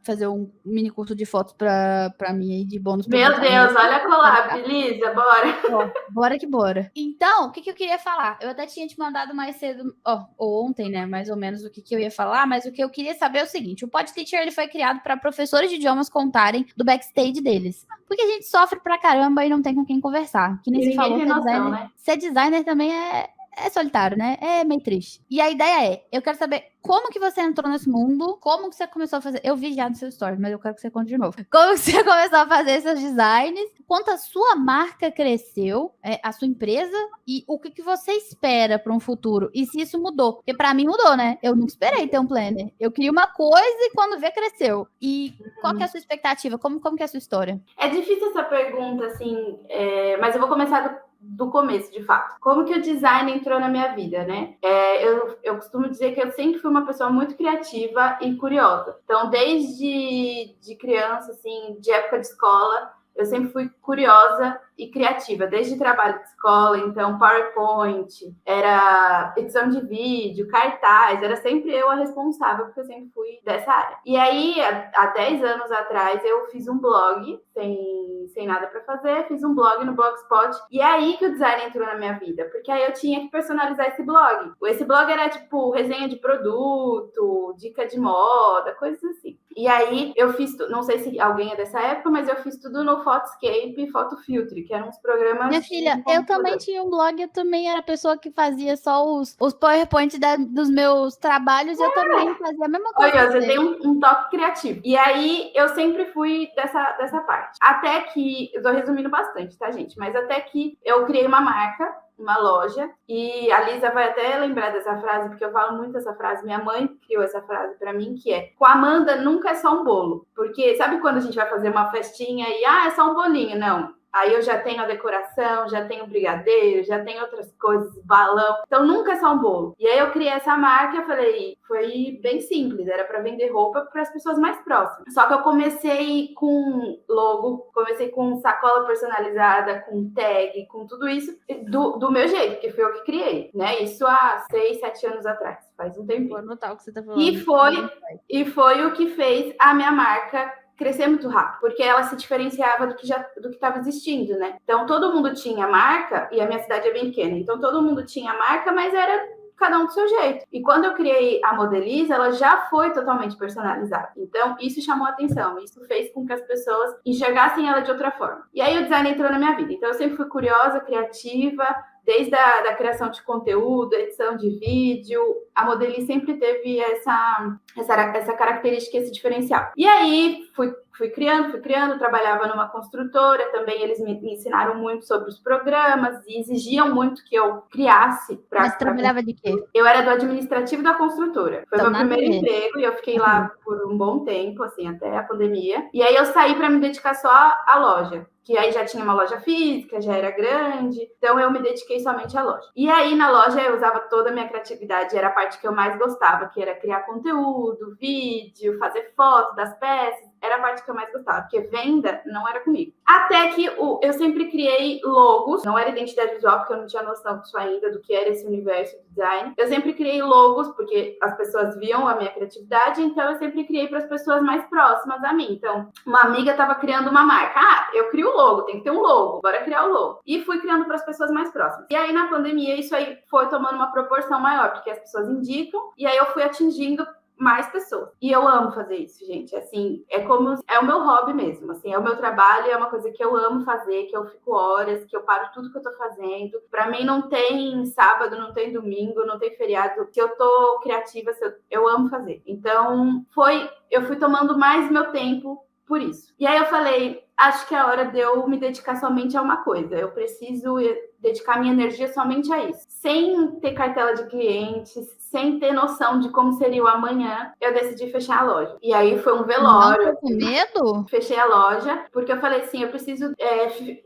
fazer um mini curso de fotos pra mim aí, de bônus. Meu Deus, olha a collab, Lisa, bora. Bora que bora. Então, o que eu queria falar? Eu até tinha te mandado mais cedo, ou ontem, né, mais ou menos o que eu ia falar, mas o que eu queria saber é o seguinte, o Pod Teacher, ele foi criado para professores de idiomas contarem do backstage deles. Porque a gente sofre pra caramba e não tem com quem conversar. Que nem se falou, tem noção, né? Ser designer também é solitário, né? É meio triste. E a ideia é, eu quero saber como que você entrou nesse mundo, como que você começou a fazer... Eu vi já no seu story, mas eu quero que você conte de novo. Como que você começou a fazer seus designs, quanto a sua marca cresceu, a sua empresa, e o que você espera para um futuro. E se isso mudou. Porque para mim mudou, né? Eu não esperei ter um planner. Eu queria uma coisa e quando vê, cresceu. E qual que é a sua expectativa? Como que é a sua história? É difícil essa pergunta, assim, mas eu vou começar do começo, de fato. Como que o design entrou na minha vida, né? Eu costumo dizer que eu sempre fui uma pessoa muito criativa e curiosa. Então, desde criança, assim, de época de escola, eu sempre fui curiosa e criativa, desde trabalho de escola, então PowerPoint, era edição de vídeo, cartaz, era sempre eu a responsável, porque eu sempre fui dessa área. E aí, há 10 anos atrás, eu fiz um blog, sem nada para fazer, fiz um blog no Blogspot, e é aí que o design entrou na minha vida, porque aí eu tinha que personalizar esse blog. Esse blog era tipo resenha de produto, dica de moda, coisas assim. E aí eu fiz, não sei se alguém é dessa época, mas eu fiz tudo no Photoscape e Photofiltre, que eram uns programas... Minha filha, eu também tinha um blog, eu também era a pessoa que fazia só os PowerPoint dos meus trabalhos, eu também fazia a mesma coisa. Olha, você tem um toque criativo. E aí, eu sempre fui dessa parte. Até que, eu tô resumindo bastante, tá, gente? Mas até que eu criei uma marca, uma loja, e a Lisa vai até lembrar dessa frase, porque eu falo muito essa frase, minha mãe criou essa frase pra mim, que é: com a Amanda nunca é só um bolo. Porque sabe quando a gente vai fazer uma festinha e, é só um bolinho? Não. Aí eu já tenho a decoração, já tenho o brigadeiro, já tenho outras coisas, balão. Então nunca é só um bolo. E aí eu criei essa marca, falei, foi bem simples, era para vender roupa para as pessoas mais próximas. Só que eu comecei com logo, comecei com sacola personalizada, com tag, com tudo isso do meu jeito, que foi eu que criei, né? Isso há 6, 7 anos atrás, faz um tempinho. Vou anotar o que você tá falando. E foi o que fez a minha marca crescer muito rápido, porque ela se diferenciava do que estava existindo, né? Então, todo mundo tinha marca, e a minha cidade é bem pequena, então todo mundo tinha marca, mas era cada um do seu jeito. E quando eu criei a Modelize, ela já foi totalmente personalizada. Então, isso chamou a atenção. Isso fez com que as pessoas enxergassem ela de outra forma. E aí o design entrou na minha vida. Então, eu sempre fui curiosa, criativa, desde a criação de conteúdo, edição de vídeo, a Modelize sempre teve essa característica, esse diferencial. E aí, fui criando, trabalhava numa construtora, também eles me ensinaram muito sobre os programas e exigiam muito que eu criasse. Mas trabalhava de quê? Eu era do administrativo da construtora. Foi Então, meu primeiro emprego e eu fiquei lá por um bom tempo, assim, até a pandemia. E aí eu saí para me dedicar só à loja, que aí já tinha uma loja física, já era grande, então eu me dediquei somente à loja. E aí na loja eu usava toda a minha criatividade, era a parte que eu mais gostava, que era criar conteúdo, vídeo, fazer foto das peças, era a parte que eu mais gostava, porque venda não era comigo. Até que eu sempre criei logos, não era identidade visual, porque eu não tinha noção disso ainda, do que era esse universo de design. Eu sempre criei logos, porque as pessoas viam a minha criatividade, então eu sempre criei para as pessoas mais próximas a mim. Então, uma amiga estava criando uma marca. Eu crio o logo, tem que ter um logo, bora criar o logo. E fui criando para as pessoas mais próximas. E aí, na pandemia, isso aí foi tomando uma proporção maior, porque as pessoas indicam, e aí eu fui atingindo mais pessoas. E eu amo fazer isso, gente. Assim, é o meu hobby mesmo. Assim, é o meu trabalho, é uma coisa que eu amo fazer, que eu fico horas, que eu paro tudo que eu tô fazendo. Pra mim não tem sábado, não tem domingo, não tem feriado. Se eu tô criativa, eu amo fazer. Então, eu fui tomando mais meu tempo por isso. E aí eu falei, acho que é a hora de eu me dedicar somente a uma coisa. Eu preciso dedicar minha energia somente a isso. Sem ter cartela de clientes, sem ter noção de como seria o amanhã, eu decidi fechar a loja. E aí foi um velório. Não tô com medo? Fechei a loja, porque eu falei assim, eu preciso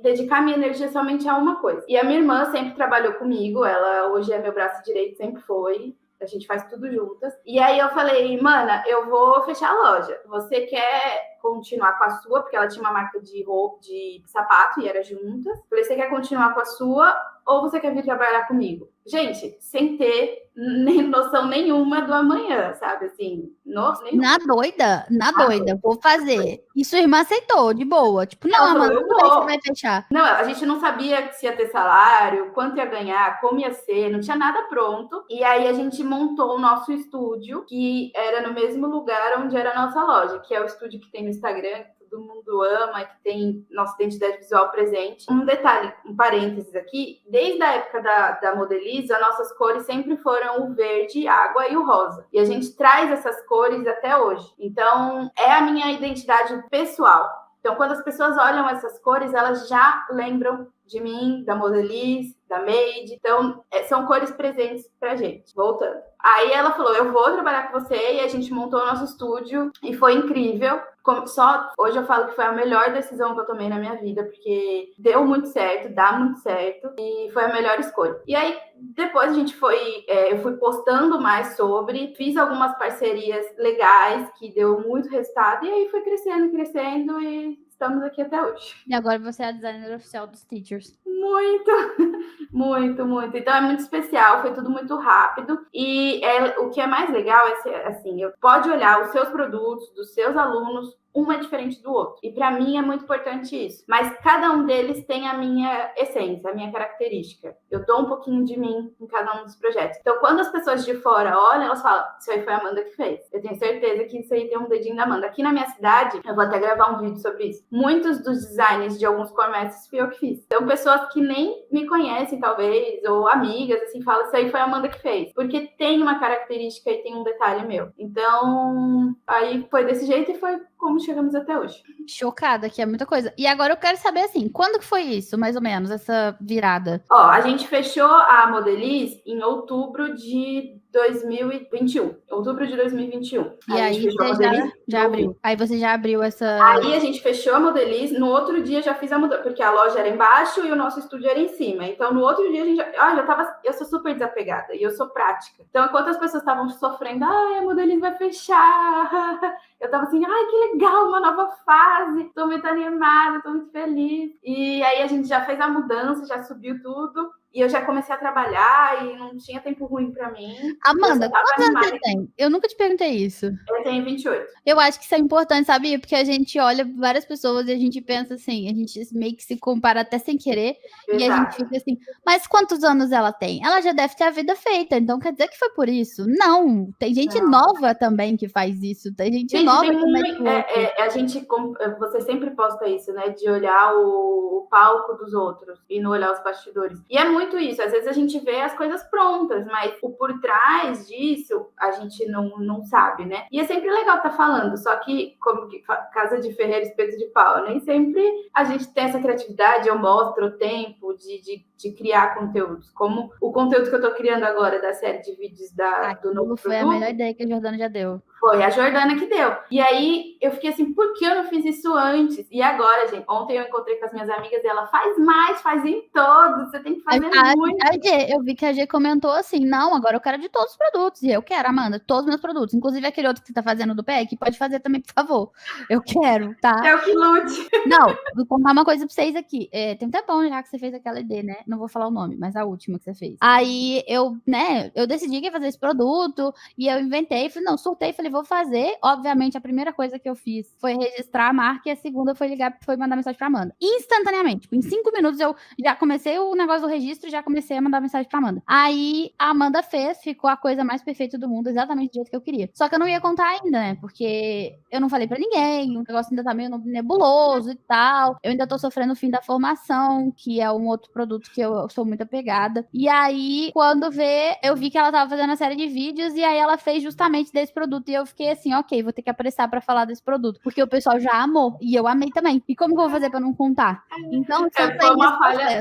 dedicar minha energia somente a uma coisa. E a minha irmã sempre trabalhou comigo, ela hoje é meu braço direito, sempre foi. A gente faz tudo juntas. E aí eu falei, mana, eu vou fechar a loja. Você quer continuar com a sua? Porque ela tinha uma marca de roupa, de sapato e era juntas. Falei, você quer continuar com a sua ou você quer vir trabalhar comigo? Gente, sem ter nem noção nenhuma do amanhã, sabe? Assim, nossa, Na doida, vou fazer. E sua irmã aceitou, de boa. Tipo, não, Amanda, você vai fechar. Não, a gente não sabia se ia ter salário, quanto ia ganhar, como ia ser, não tinha nada pronto. E aí a gente montou o nosso estúdio, que era no mesmo lugar onde era a nossa loja, que é o estúdio que tem no Instagram, que todo mundo ama, que tem nossa identidade visual presente. Um detalhe, um parênteses aqui, desde a época da Modelize, as nossas cores sempre foram o verde, água e o rosa. E a gente traz essas cores até hoje. Então, é a minha identidade pessoal. Então, quando as pessoas olham essas cores, elas já lembram de mim, da Modelize, da Made. Então, são cores presentes pra gente. Voltando. Aí ela falou, eu vou trabalhar com você, e a gente montou o nosso estúdio e foi incrível. Hoje eu falo que foi a melhor decisão que eu tomei na minha vida, porque deu muito certo, dá muito certo, e foi a melhor escolha. E aí, depois a gente eu fui postando mais sobre, fiz algumas parcerias legais, que deu muito resultado, e aí foi crescendo e estamos aqui até hoje. E agora você é a designer oficial dos Teachers. Muito, muito, muito. Então é muito especial, foi tudo muito rápido. E o que é mais legal é assim, pode olhar os seus produtos, dos seus alunos, um é diferente do outro. E para mim é muito importante isso. Mas cada um deles tem a minha essência, a minha característica. Eu dou um pouquinho de mim em cada um dos projetos. Então, quando as pessoas de fora olham, elas falam, isso aí foi a Amanda que fez. Eu tenho certeza que isso aí tem um dedinho da Amanda. Aqui na minha cidade, eu vou até gravar um vídeo sobre isso. Muitos dos designs de alguns comércios fui eu que fiz. Então, pessoas que nem me conhecem, talvez, ou amigas, assim, falam, isso aí foi a Amanda que fez. Porque tem uma característica e tem um detalhe meu. Então, aí foi desse jeito e foi como chegamos até hoje. Chocada, que é muita coisa. E agora eu quero saber, assim, quando que foi isso, mais ou menos, essa virada? A gente fechou a Modelize em outubro de 2021. Outubro de 2021. E aí você já abriu. Aí você já abriu essa... Aí a gente fechou a Modelize, no outro dia já fiz a mudança, porque a loja era embaixo e o nosso estúdio era em cima. Então, no outro dia a gente eu sou super desapegada e eu sou prática. Então, enquanto as pessoas estavam sofrendo, a Modelize vai fechar, eu tava assim, que legal, uma nova fase, tô muito animada, tô muito feliz. E aí a gente já fez a mudança, já subiu tudo. e eu já comecei a trabalhar e não tinha tempo ruim pra mim. Amanda, quantos anos você tem? Eu nunca te perguntei isso. Eu tenho 28. Eu acho que isso é importante, sabia? Porque a gente olha várias pessoas e a gente pensa assim, a gente meio que se compara até sem querer, e a gente fica assim, mas quantos anos ela tem? Ela já deve ter a vida feita, então quer dizer que foi por isso? Não, tem gente nova também que faz isso, tem gente nova que a gente, você sempre posta isso, né, de olhar o palco dos outros e não olhar os bastidores. E é muito isso, às vezes a gente vê as coisas prontas, mas o por trás disso a gente não sabe, né? E é sempre legal estar falando, só que, como que casa de ferreiro, espeto de pau, nem sempre a gente tem essa criatividade, eu mostro o tempo de criar conteúdos, como o conteúdo que eu tô criando agora da série de vídeos do novo foi produto. A melhor ideia que a Jordana já deu. Foi a Jordana que deu. E aí eu fiquei assim, por que eu não fiz isso antes? E agora, gente, ontem eu encontrei com as minhas amigas e ela faz mais, faz em todos, você tem que fazer muito. Eu vi que a G comentou assim, não, agora eu quero de todos os produtos. E eu quero, Amanda, todos os meus produtos. Inclusive aquele outro que você tá fazendo do PEC, pode fazer também, por favor. Eu quero, tá? É o que lute. Não, vou contar uma coisa pra vocês aqui. Tem um tempão já que você fez aquela ideia, né? Não vou falar o nome, mas a última que você fez. Aí eu decidi que ia fazer esse produto e eu inventei, falei, não, surtei, falei, vou fazer. Obviamente, a primeira coisa que eu fiz foi registrar a marca e a segunda foi mandar mensagem pra Amanda. Instantaneamente. Tipo, em 5 minutos eu já comecei o negócio do registro e já comecei a mandar mensagem pra Amanda. Aí a Amanda fez, ficou a coisa mais perfeita do mundo, exatamente do jeito que eu queria. Só que eu não ia contar ainda, né? Porque eu não falei pra ninguém, o negócio ainda tá meio nebuloso e tal. Eu ainda tô sofrendo o fim da formação, que é um outro produto que eu sou muito apegada. E aí, quando eu vi que ela tava fazendo a série de vídeos e aí ela fez justamente desse produto. E eu fiquei assim, ok, vou ter que apressar pra falar desse produto. Porque o pessoal já amou. E eu amei também. E como que eu vou fazer pra não contar? Então,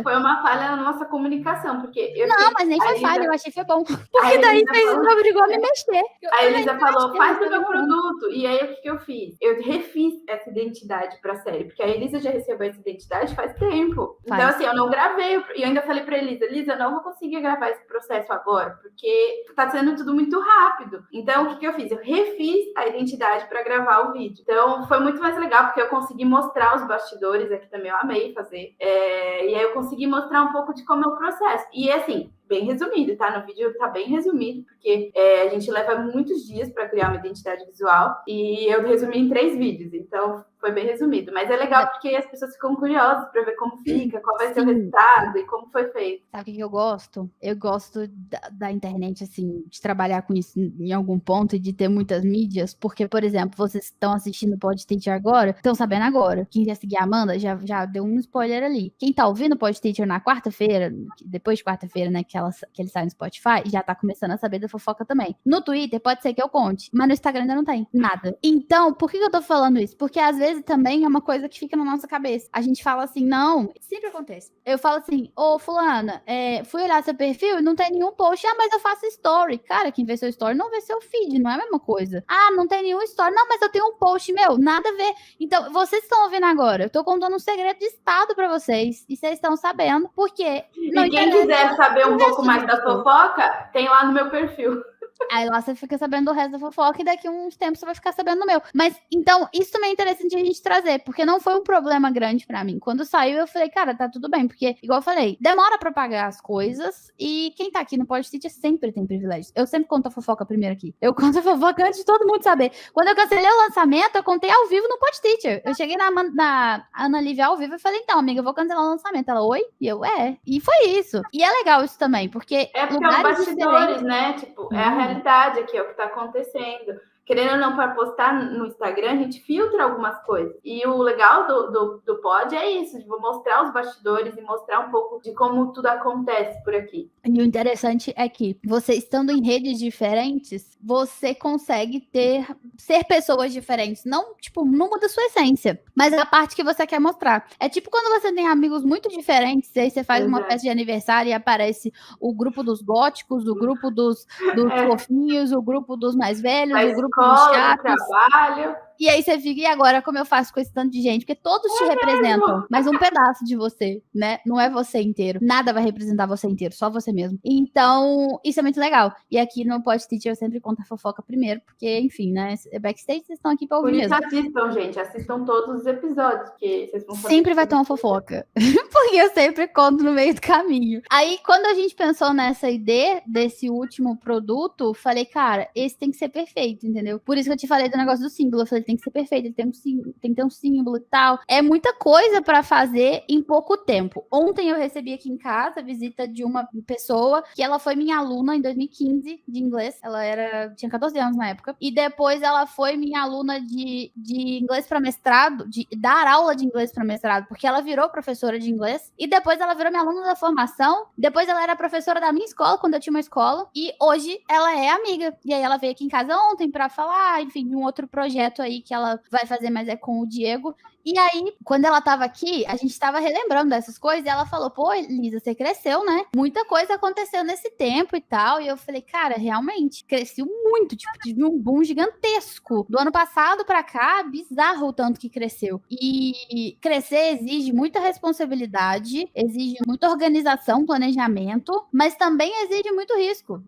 foi uma falha na nossa comunicação. Porque mas nem foi falha, eu achei que foi bom. Porque daí me obrigou a me mexer. A Elisa falou, faz o meu produto. E aí, o que eu fiz? Eu refiz essa identidade pra série. Porque a Elisa já recebeu essa identidade faz tempo. Então, assim, eu não gravei. E eu ainda falei pra Elisa, eu não vou conseguir gravar esse processo agora. Porque tá sendo tudo muito rápido. Então, o que eu fiz? Eu refiz a identidade pra gravar o vídeo. Então, foi muito mais legal. Porque eu consegui mostrar os bastidores. Aqui também eu amei fazer. E aí, eu consegui mostrar um pouco de como é o processo. E, assim, bem resumido, tá? No vídeo tá bem resumido, porque a gente leva muitos dias para criar uma identidade visual e eu resumi em 3 vídeos, então foi bem resumido. Mas é legal porque as pessoas ficam curiosas para ver como fica, qual vai ser o resultado e como foi feito. Sabe o que eu gosto? Eu gosto da internet, assim, de trabalhar com isso em algum ponto e de ter muitas mídias, porque, por exemplo, vocês estão assistindo o Podteacher agora, estão sabendo agora. Quem quer seguir a Amanda já deu um spoiler ali. Quem tá ouvindo o Podteacher na quarta-feira, depois de quarta-feira, né, que ele sai no Spotify, já tá começando a saber da fofoca também. No Twitter, pode ser que eu conte, mas no Instagram ainda não tem nada. Então, por que eu tô falando isso? Porque às vezes também é uma coisa que fica na nossa cabeça. A gente fala assim, não, sempre acontece. Eu falo assim, ô fulana, fui olhar seu perfil e não tem nenhum post. Ah, mas eu faço story. Cara, quem vê seu story não vê seu feed, não é a mesma coisa. Ah, não tem nenhum story. Não, mas eu tenho um post, meu, nada a ver. Então, vocês estão ouvindo agora, eu tô contando um segredo de estado pra vocês, e vocês estão sabendo, porque... E quem quiser saber um pouco mais da fofoca, tem lá no meu perfil. Aí lá você fica sabendo do resto da fofoca e daqui a uns tempos você vai ficar sabendo do meu. Mas, então, isso também é interessante a gente trazer, porque não foi um problema grande pra mim. Quando saiu, eu falei, cara, tá tudo bem, porque, igual eu falei, demora pra pagar as coisas e quem tá aqui no Podteacher sempre tem privilégios. Eu sempre conto a fofoca primeiro aqui. Eu conto a fofoca antes de todo mundo saber. Quando eu cancelei o lançamento, eu contei ao vivo no Podteacher. Eu cheguei na Ana Lívia ao vivo e falei, então, amiga, eu vou cancelar o lançamento. Ela, oi? E eu, E foi isso. E é legal isso também, porque... É porque os bastidores, né? Tipo, é a realidade aqui, é o que tá acontecendo. Querendo ou não, para postar no Instagram, a gente filtra algumas coisas. E o legal do pod é isso, de mostrar os bastidores e mostrar um pouco de como tudo acontece por aqui. E o interessante é que você estando em redes diferentes, você consegue ser pessoas diferentes. Não, tipo, não muda a sua essência, mas é a parte que você quer mostrar. É tipo quando você tem amigos muito diferentes, e aí você faz uma festa de aniversário e aparece o grupo dos góticos, o grupo dos fofinhos, o grupo dos mais velhos, o grupo do trabalho. E aí você fica, e agora como eu faço com esse tanto de gente? Porque todos te representam, mas um pedaço de você, né? Não é você inteiro. Nada vai representar você inteiro, só você mesmo. Então, isso é muito legal. E aqui no Podcast eu sempre conto a fofoca primeiro, porque, enfim, né? Backstage vocês estão aqui pra ouvir mesmo. Por isso assistam, gente. Assistam todos os episódios, que vocês vão fazer. Sempre vai ter uma fofoca. Porque eu sempre conto no meio do caminho. Aí, quando a gente pensou nessa ideia desse último produto, falei, cara, esse tem que ser perfeito, entendeu? Por isso que eu te falei do negócio do símbolo. Eu falei, tem que ser perfeito, ele tem que ter um símbolo e tal. É muita coisa pra fazer em pouco tempo. Ontem eu recebi aqui em casa a visita de uma pessoa que ela foi minha aluna em 2015 de inglês. Ela tinha 14 anos na época. E depois ela foi minha aluna de inglês pra mestrado, de dar aula de inglês pra mestrado, porque ela virou professora de inglês. E depois ela virou minha aluna da formação. Depois ela era professora da minha escola, quando eu tinha uma escola. E hoje ela é amiga. E aí ela veio aqui em casa ontem pra falar, enfim, de um outro projeto aí que ela vai fazer, mas é com o Diego. E aí, quando ela tava aqui, a gente tava relembrando dessas coisas, e ela falou, pô, Lisa, você cresceu, né? Muita coisa aconteceu nesse tempo e tal. E eu falei, cara, realmente, cresceu muito, tipo, tive um boom gigantesco. Do ano passado pra cá, bizarro o tanto que cresceu. E crescer exige muita responsabilidade, exige muita organização, planejamento, mas também exige muito risco.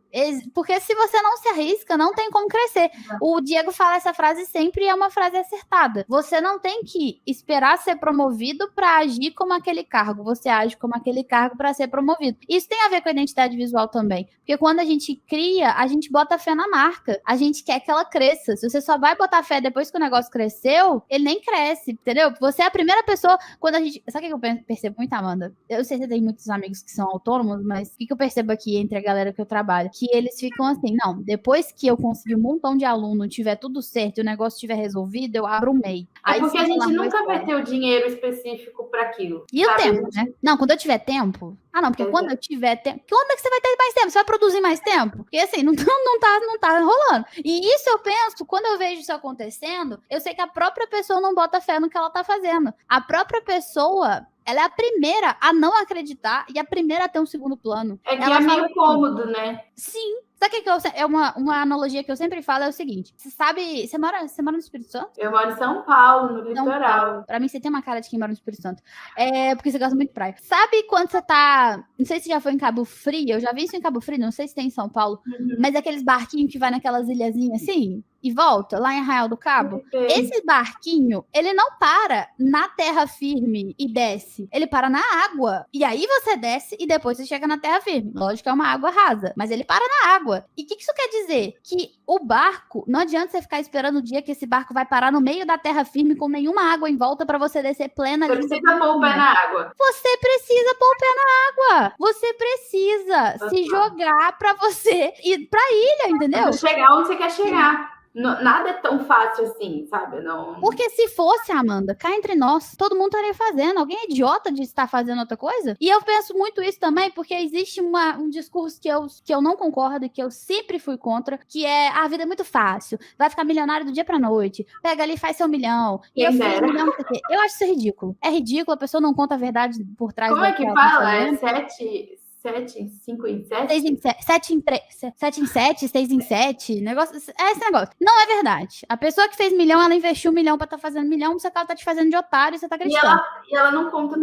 Porque se você não se arrisca, não tem como crescer. O Diego fala essa frase sempre e é uma frase acertada. Você não tem que esperar ser promovido para agir como aquele cargo. Você age como aquele cargo para ser promovido. Isso tem a ver com a identidade visual também. Porque quando a gente cria, a gente bota fé na marca. A gente quer que ela cresça. Se você só vai botar fé depois que o negócio cresceu, ele nem cresce, entendeu? Você é a primeira pessoa, quando a gente... Sabe o que eu percebo muito, Amanda? Eu sei que você tem muitos amigos que são autônomos, mas o que eu percebo aqui entre a galera que eu trabalho? Que eles ficam assim, não, depois que eu conseguir um montão de aluno, tiver tudo certo e o negócio estiver resolvido, eu abro o MEI. É porque a gente nunca vai ter o dinheiro específico para aquilo. E o tempo, né? Não, quando eu tiver tempo... Ah, não, porque quando eu tiver tempo... Quando é que você vai ter mais tempo? Você vai produzir mais tempo? Porque assim, não tá rolando. E isso eu penso, quando eu vejo isso acontecendo, eu sei que a própria pessoa não bota fé no que ela tá fazendo. A própria pessoa... Ela é a primeira a não acreditar e a primeira a ter um segundo plano. É que ela é meio cômodo, né? Sim. Sabe o que é uma analogia que eu sempre falo? É o seguinte. Você sabe... Você mora no Espírito Santo? Eu moro em São Paulo, no litoral. Pra mim, você tem uma cara de quem mora no Espírito Santo. É porque você gosta muito de praia. Sabe quando você tá... Não sei se já foi em Cabo Frio. Eu já vi isso em Cabo Frio. Não sei se tem em São Paulo. Mas aqueles barquinhos que vai naquelas ilhazinhas assim... E volta, lá em Arraial do Cabo. Esse barquinho, ele não para na terra firme e desce. Ele para na água. E aí você desce e depois você chega na terra firme. Lógico que é uma água rasa, mas ele para na água. E o que isso quer dizer? Que o barco, não adianta você ficar esperando o dia que esse barco vai parar no meio da terra firme com nenhuma água em volta para você descer plena. Você precisa pôr o pé na água. Você precisa pôr o pé na água. Você precisa se jogar para você ir pra ilha, entendeu? Pra chegar onde você quer chegar. Nada é tão fácil assim, sabe? Não... Porque se fosse, Amanda, cá entre nós, todo mundo estaria fazendo. Alguém é idiota de estar fazendo outra coisa? E eu penso muito isso também, porque existe um discurso que eu não concordo e que eu sempre fui contra, que é a vida é muito fácil, vai ficar milionário do dia pra noite, pega ali e faz seu milhão. E eu fiz um milhão, não sei o quê. Eu acho isso ridículo. É ridículo, a pessoa não conta a verdade por trás. Como é que fala? É 7, 5 em 7? 6 em 7, 7 em 3, 7 em 7, 6 em 7, negócio, é esse negócio. Não é verdade. A pessoa que fez milhão, ela investiu 1 milhão pra estar fazendo milhão, você tá te fazendo de otário e você tá acreditando. E ela não conta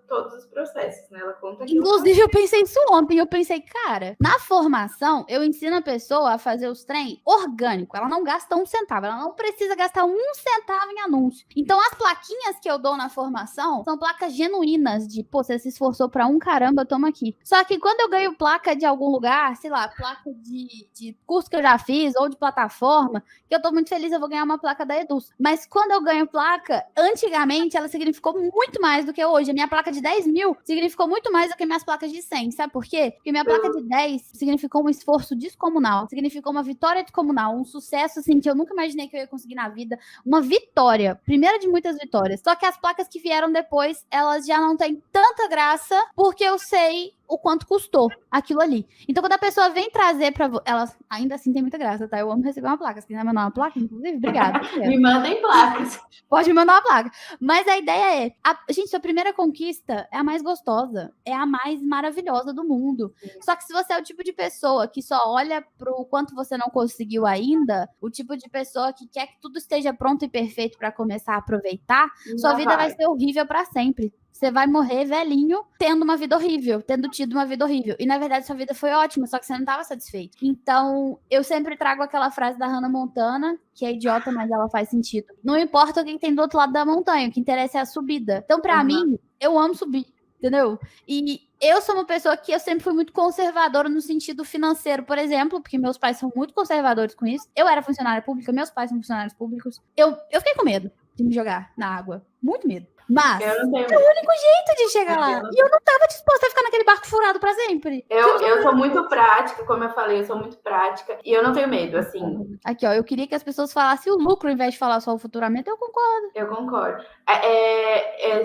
todos os processos, né? Ela conta aquilo. Inclusive, eu pensei isso ontem. Eu pensei, cara, na formação, eu ensino a pessoa a fazer os trem orgânico. Ela não gasta 1 centavo. Ela não precisa gastar 1 centavo em anúncio. Então, as plaquinhas que eu dou na formação são placas genuínas de, pô, você se esforçou pra caramba, toma aqui. Só que quando eu ganho placa de algum lugar, sei lá, placa de curso que eu já fiz ou de plataforma, que eu tô muito feliz, eu vou ganhar uma placa da Eduz. Mas quando eu ganho placa, antigamente, ela significou muito mais do que hoje. A minha placa de 10 mil significou muito mais do que minhas placas de 100. Sabe por quê? Porque minha placa de 10 significou um esforço descomunal, significou uma vitória descomunal, um sucesso, assim, que eu nunca imaginei que eu ia conseguir na vida. Uma vitória. Primeira de muitas vitórias. Só que as placas que vieram depois, elas já não têm tanta graça, porque eu sei o quanto custou aquilo ali. Então, quando a pessoa vem trazer pra elas ainda assim tem muita graça, tá? Eu amo receber uma placa. Se quiser mandar uma placa, inclusive, obrigada. Me mandem placas. Pode me mandar uma placa. Mas a ideia é, gente, sua primeira conquista é a mais gostosa, é a mais maravilhosa do mundo. Só que se você é o tipo de pessoa que só olha pro quanto você não conseguiu ainda, o tipo de pessoa que quer que tudo esteja pronto e perfeito pra começar a aproveitar, sua vida vai ser horrível pra sempre. Você vai morrer velhinho, tendo uma vida horrível, tendo tido uma vida horrível. E, na verdade, sua vida foi ótima, só que você não estava satisfeito. Então, eu sempre trago aquela frase da Hannah Montana, que é idiota, mas ela faz sentido. Não importa o que tem do outro lado da montanha, o que interessa é a subida. Então, pra mim, eu amo subir, entendeu? E eu sou uma pessoa que eu sempre fui muito conservadora no sentido financeiro, por exemplo, porque meus pais são muito conservadores com isso. Eu era funcionária pública, meus pais são funcionários públicos. Eu fiquei com medo de me jogar na água. Muito medo. Mas é o único jeito de chegar lá. E eu não tava disposta a ficar naquele barco furado pra sempre. Eu sou muito prática, como eu falei, eu sou muito prática. E eu não tenho medo, assim. Aqui, ó, eu queria que as pessoas falassem o lucro ao invés de falar só o futuramento. Eu concordo. Eu concordo. É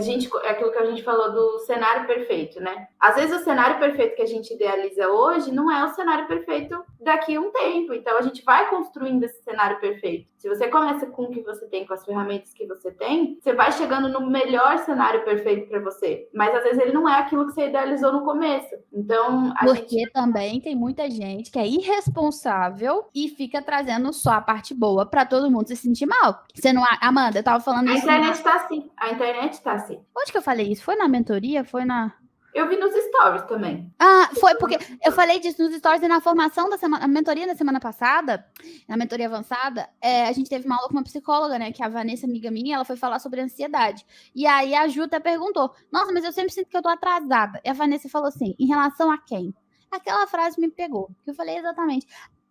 aquilo que a gente falou do cenário perfeito, né? Às vezes o cenário perfeito que a gente idealiza hoje não é o cenário perfeito daqui a um tempo. Então a gente vai construindo esse cenário perfeito. Se você começa com o que você tem, com as ferramentas que você tem, você vai chegando no melhor cenário perfeito para você. Mas às vezes ele não é aquilo que você idealizou no começo. Então, porque também tem muita gente que é irresponsável e fica trazendo só a parte boa para todo mundo se sentir mal. Você não, Amanda, eu tava falando isso. A internet tá assim. A internet tá assim. Onde que eu falei isso? Foi na mentoria? Foi na... Eu vi nos stories também. Ah, foi porque eu falei disso nos stories e na formação da semana, a mentoria da semana passada, na mentoria avançada, a gente teve uma aula com uma psicóloga, né, que é a Vanessa, amiga minha, ela foi falar sobre ansiedade. E aí a Ju até perguntou, nossa, mas eu sempre sinto que eu tô atrasada. E a Vanessa falou assim, em relação a quem? Aquela frase me pegou, que eu falei exatamente.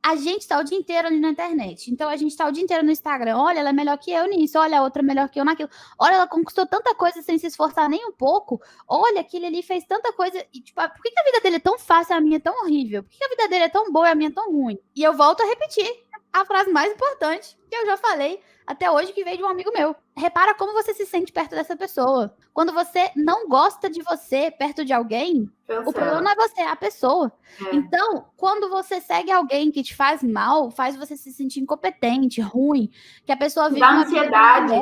A gente tá o dia inteiro ali na internet. Então, a gente tá o dia inteiro no Instagram. Olha, ela é melhor que eu nisso. Olha, a outra é melhor que eu naquilo. Olha, ela conquistou tanta coisa sem se esforçar nem um pouco. Olha, aquele ali fez tanta coisa. E, tipo, por que a vida dele é tão fácil e a minha é tão horrível? Por que a vida dele é tão boa e a minha é tão ruim? E eu volto a repetir a frase mais importante que eu já falei até hoje, que veio de um amigo meu. Repara como você se sente perto dessa pessoa. Quando você não gosta de você perto de alguém, o problema não é você, é a pessoa. Então, quando você segue alguém que te faz mal, faz você se sentir incompetente, ruim, que a pessoa vive uma ansiedade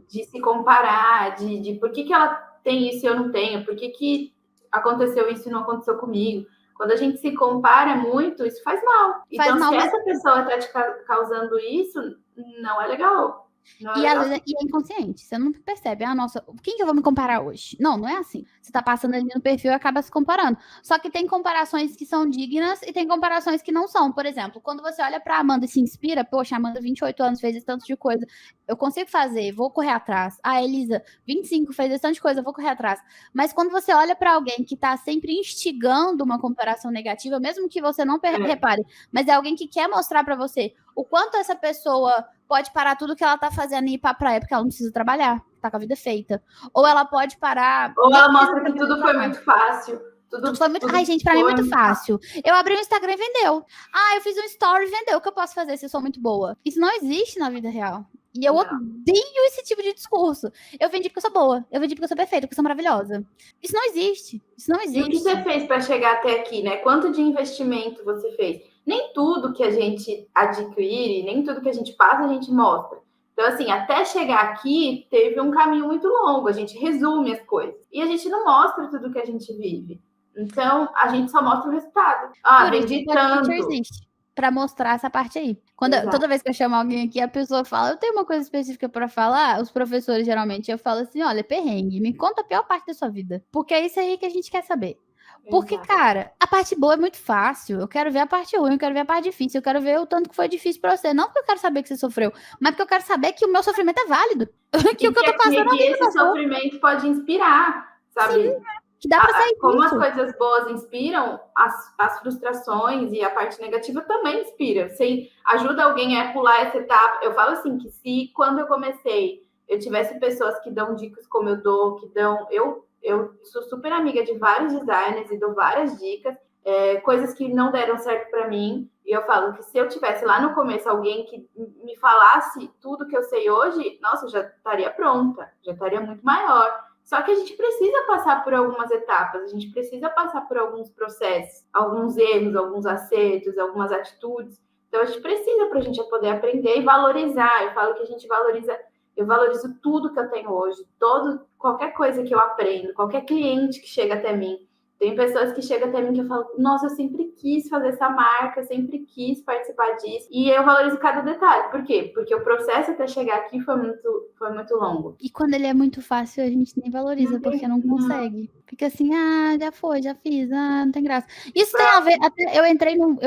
de se comparar, de por que ela tem isso e eu não tenho, por que aconteceu isso e não aconteceu comigo. Quando a gente se compara muito, isso faz mal. Então, se essa pessoa está te causando isso, não é legal. E às vezes é inconsciente, você não percebe. Ah, nossa, quem que eu vou me comparar hoje? Não, não é assim. Você tá passando ali no perfil e acaba se comparando. Só que tem comparações que são dignas e tem comparações que não são. Por exemplo, quando você olha pra Amanda e se inspira, poxa, a Amanda, 28 anos, fez esse tanto de coisa, eu consigo fazer, vou correr atrás. A Elisa, 25, fez esse tanto de coisa, vou correr atrás. Mas quando você olha pra alguém que tá sempre instigando uma comparação negativa, mesmo que você não repare, mas é alguém que quer mostrar pra você o quanto essa pessoa pode parar tudo que ela tá fazendo e ir pra praia, porque ela não precisa trabalhar, tá com a vida feita. Ou ela pode parar... Ou ela mostra que tudo foi muito fácil. Tudo foi muito... Ai, gente, pra mim é muito fácil. Eu abri um Instagram e vendeu. Ah, eu fiz um story e vendeu. O que eu posso fazer se eu sou muito boa? Isso não existe na vida real. E eu odeio esse tipo de discurso. Eu vendi porque eu sou boa. Eu vendi porque eu sou perfeita, porque eu sou maravilhosa. Isso não existe. Isso não existe. E o que você fez para chegar até aqui, né? Quanto de investimento você fez? Nem tudo que a gente adquire, nem tudo que a gente passa, a gente mostra. Então, assim, até chegar aqui, teve um caminho muito longo. A gente resume as coisas. E a gente não mostra tudo que a gente vive. Então, a gente só mostra o resultado. Ah, vendi tanto. Para mostrar essa parte aí. Toda vez que eu chamo alguém aqui, a pessoa fala, eu tenho uma coisa específica para falar, os professores geralmente, eu falo assim, olha, perrengue, me conta a pior parte da sua vida. Porque é isso aí que a gente quer saber. Porque, cara, a parte boa é muito fácil. Eu quero ver a parte ruim, eu quero ver a parte difícil, eu quero ver o tanto que foi difícil pra você. Não porque eu quero saber que você sofreu, mas porque eu quero saber que o meu sofrimento é válido. que o que eu tô passando que esse sofrimento pode inspirar, sabe? Sim. Que dá pra sair como disso. as coisas boas inspiram, as frustrações e a parte negativa também inspira. Você ajuda alguém a pular essa etapa. Eu falo assim, que se quando eu comecei, eu tivesse pessoas que dão dicas como eu dou, que dão... Eu sou super amiga de vários designers e dou várias dicas, coisas que não deram certo para mim. E eu falo que se eu tivesse lá no começo alguém que me falasse tudo que eu sei hoje, nossa, eu já estaria pronta, já estaria muito maior. Só que a gente precisa passar por algumas etapas, a gente precisa passar por alguns processos, alguns erros, alguns acertos, algumas atitudes. Então, a gente precisa para a gente poder aprender e valorizar. Eu falo que a gente valoriza, eu valorizo tudo que eu tenho hoje, qualquer coisa que eu aprendo, qualquer cliente que chega até mim. Tem pessoas que chegam até mim que eu falo, nossa, eu sempre quis fazer essa marca, sempre quis participar disso. E eu valorizo cada detalhe. Por quê? Porque o processo até chegar aqui foi muito longo. E quando ele é muito fácil, a gente nem valoriza, porque não consegue. Fica assim, já foi, já fiz, não tem graça. Isso tem a ver, até eu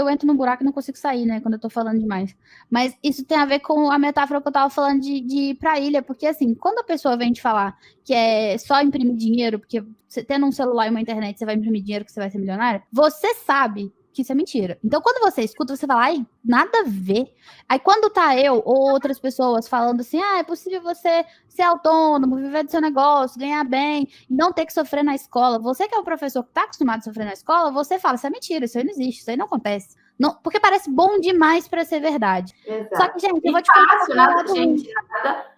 entro num buraco e não consigo sair, né, quando eu tô falando demais. Mas isso tem a ver com a metáfora que eu tava falando de ir pra ilha, porque assim, quando a pessoa vem te falar que é só imprimir dinheiro, porque você tendo um celular e uma internet, você vai imprimir dinheiro que você vai ser milionário, você sabe que isso é mentira. Então, quando você escuta, você fala, nada a ver. Aí, quando tá eu ou outras pessoas falando assim, é possível você ser autônomo, viver do seu negócio, ganhar bem, e não ter que sofrer na escola. Você que é um professor que tá acostumado a sofrer na escola, você fala, isso é mentira, isso aí não existe, isso aí não acontece. Não, porque parece bom demais pra ser verdade. Exato. Só que, gente, eu vou te fácil, nada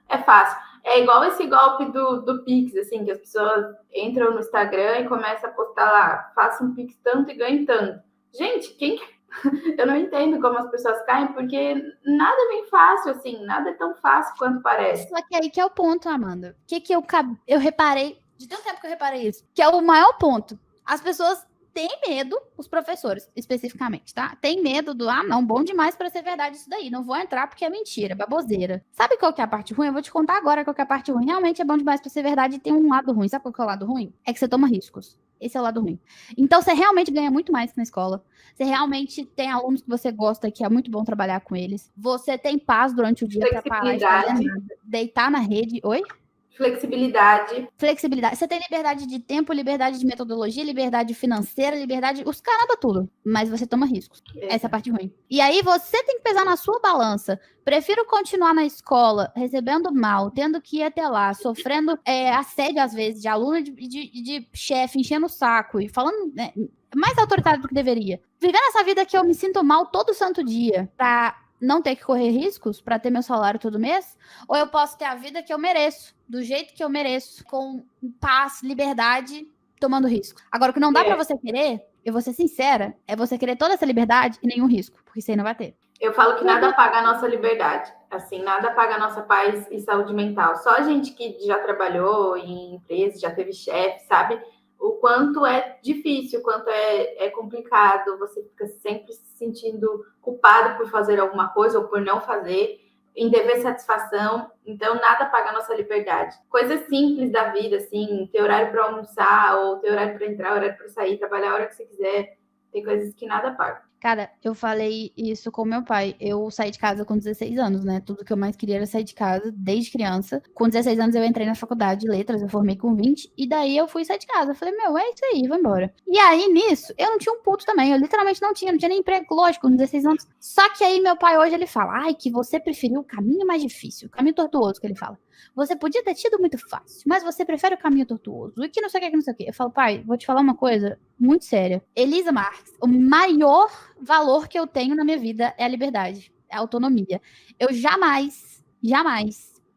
é fácil. É igual esse golpe do Pix, assim, que as pessoas entram no Instagram e começam a postar lá, faça um Pix tanto e ganhe tanto. Gente, eu não entendo como as pessoas caem, porque nada vem fácil, assim, nada é tão fácil quanto parece. Só que aí que é o ponto, Amanda. O que eu reparei, de tanto tempo que eu reparei isso, que é o maior ponto. As pessoas têm medo, os professores, especificamente, tá? Tem medo não, bom demais pra ser verdade isso daí. Não vou entrar porque é mentira, baboseira. Sabe qual que é a parte ruim? Eu vou te contar agora qual que é a parte ruim. Realmente é bom demais pra ser verdade e tem um lado ruim. Sabe qual que é o lado ruim? É que você toma riscos. Esse é o lado ruim. Então, você realmente ganha muito mais que na escola. Você realmente tem alunos que você gosta, que é muito bom trabalhar com eles. Você tem paz durante o dia pra parar de fazer nada. Deitar na rede. Oi? Flexibilidade. Você tem liberdade de tempo, liberdade de metodologia, liberdade financeira, liberdade... Os caramba tudo. Mas você toma riscos. Essa é a parte ruim. E aí você tem que pesar na sua balança. Prefiro continuar na escola, recebendo mal, tendo que ir até lá, sofrendo assédio às vezes, de aluno, de chefe, enchendo o saco e falando mais autoritário do que deveria. Vivendo essa vida que eu me sinto mal todo santo dia pra não ter que correr riscos para ter meu salário todo mês, ou eu posso ter a vida que eu mereço, do jeito que eu mereço, com paz, liberdade, tomando risco. Agora, o que não dá para você querer, eu vou ser sincera, é você querer toda essa liberdade e nenhum risco, porque isso aí não vai ter. Eu falo que nada paga a nossa liberdade, assim, nada paga a nossa paz e saúde mental. Só a gente que já trabalhou em empresa, já teve chefe, sabe o quanto é difícil, o quanto é complicado, você fica sempre se sentindo culpado por fazer alguma coisa ou por não fazer, em dever satisfação. Então, nada paga a nossa liberdade. Coisas simples da vida, assim, ter horário para almoçar, ou ter horário para entrar, horário para sair, trabalhar a hora que você quiser. Tem coisas que nada paga. Cara, eu falei isso com meu pai. Eu saí de casa com 16 anos, né? Tudo que eu mais queria era sair de casa desde criança. Com 16 anos eu entrei na faculdade de letras, eu formei com 20. E daí eu fui sair de casa. Eu falei, é isso aí, vou embora. E aí, nisso, eu não tinha um puto também. Eu literalmente não tinha nem emprego, lógico, com 16 anos. Só que aí meu pai hoje, ele fala, que você preferiu o caminho mais difícil. O caminho tortuoso, que ele fala. Você podia ter tido muito fácil, mas você prefere o caminho tortuoso. E que não sei o que não sei o que. Eu falo, pai, vou te falar uma coisa muito séria. Elisa Marques, o maior valor que eu tenho na minha vida é a liberdade, é a autonomia. Eu jamais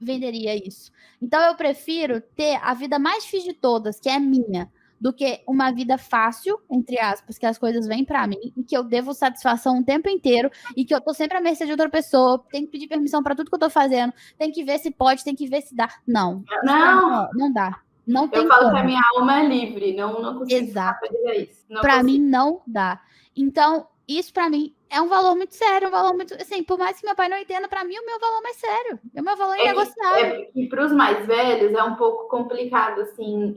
venderia isso. Então eu prefiro ter a vida mais difícil de todas, que é minha, do que uma vida fácil, entre aspas, que as coisas vêm pra mim, e que eu devo satisfação o tempo inteiro, e que eu tô sempre à mercê de outra pessoa, tenho que pedir permissão pra tudo que eu tô fazendo, tem que ver se pode, tem que ver se dá. Não dá. Não tem eu falo como. que a minha alma é livre, não consigo fazer isso. Pra mim não dá. Então, isso pra mim é um valor muito sério, um valor muito, assim, por mais que meu pai não entenda, pra mim o meu valor é mais sério, o meu valor é negociável. E pros mais velhos é um pouco complicado, assim,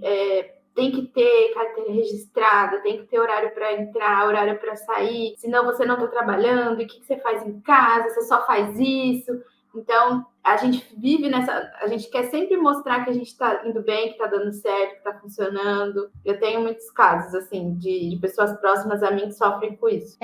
tem que ter carteira registrada, tem que ter horário para entrar, horário para sair, senão você não está trabalhando, e o que você faz em casa, você só faz isso. Então, a gente vive a gente quer sempre mostrar que a gente está indo bem, que está dando certo, que está funcionando. Eu tenho muitos casos, assim, de pessoas próximas a mim que sofrem com isso.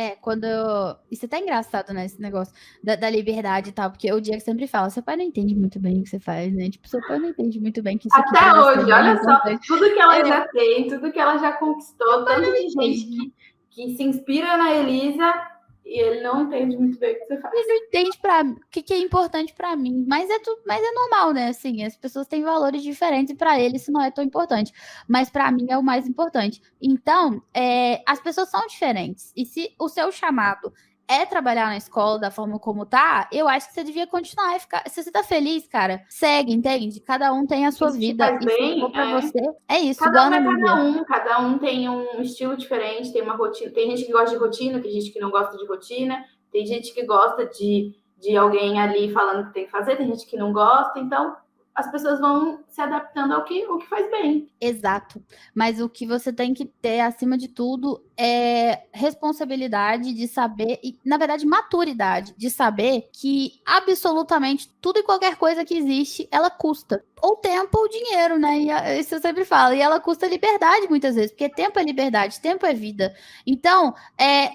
Isso é até engraçado, né, esse negócio da liberdade e tal, porque o Diego sempre fala, seu pai não entende muito bem o que você faz, né? Tipo, seu pai não entende muito bem que isso aqui até hoje, olha só, tudo que ela já tem, tudo que ela já conquistou, tanto de gente que se inspira na Elisa e ele não entende muito bem o que você faz. Ele não entende o que é importante pra mim, mas é normal, né? Assim, as pessoas têm valores diferentes e pra ele isso não é tão importante, mas pra mim é o mais importante. Então, as pessoas são diferentes. E se o seu chamado é trabalhar na escola da forma como tá, eu acho que você devia continuar e ficar. Se você tá feliz, cara, segue, entende? Cada um tem a sua Isso te vida. faz E se bem, for pra você, é isso, cada igual a um é Ana Lívia. cada um tem um estilo diferente, tem uma rotina. Tem gente que gosta de rotina, tem gente que não gosta de rotina, tem gente que gosta de alguém ali falando o que tem que fazer, tem gente que não gosta, então as pessoas vão se adaptando ao que faz bem. Exato. Mas o que você tem que ter, acima de tudo, é responsabilidade de saber, e, na verdade, maturidade de saber que absolutamente tudo e qualquer coisa que existe, ela custa. Ou tempo ou dinheiro, né? Isso eu sempre falo. E ela custa liberdade muitas vezes, porque tempo é liberdade, tempo é vida. Então,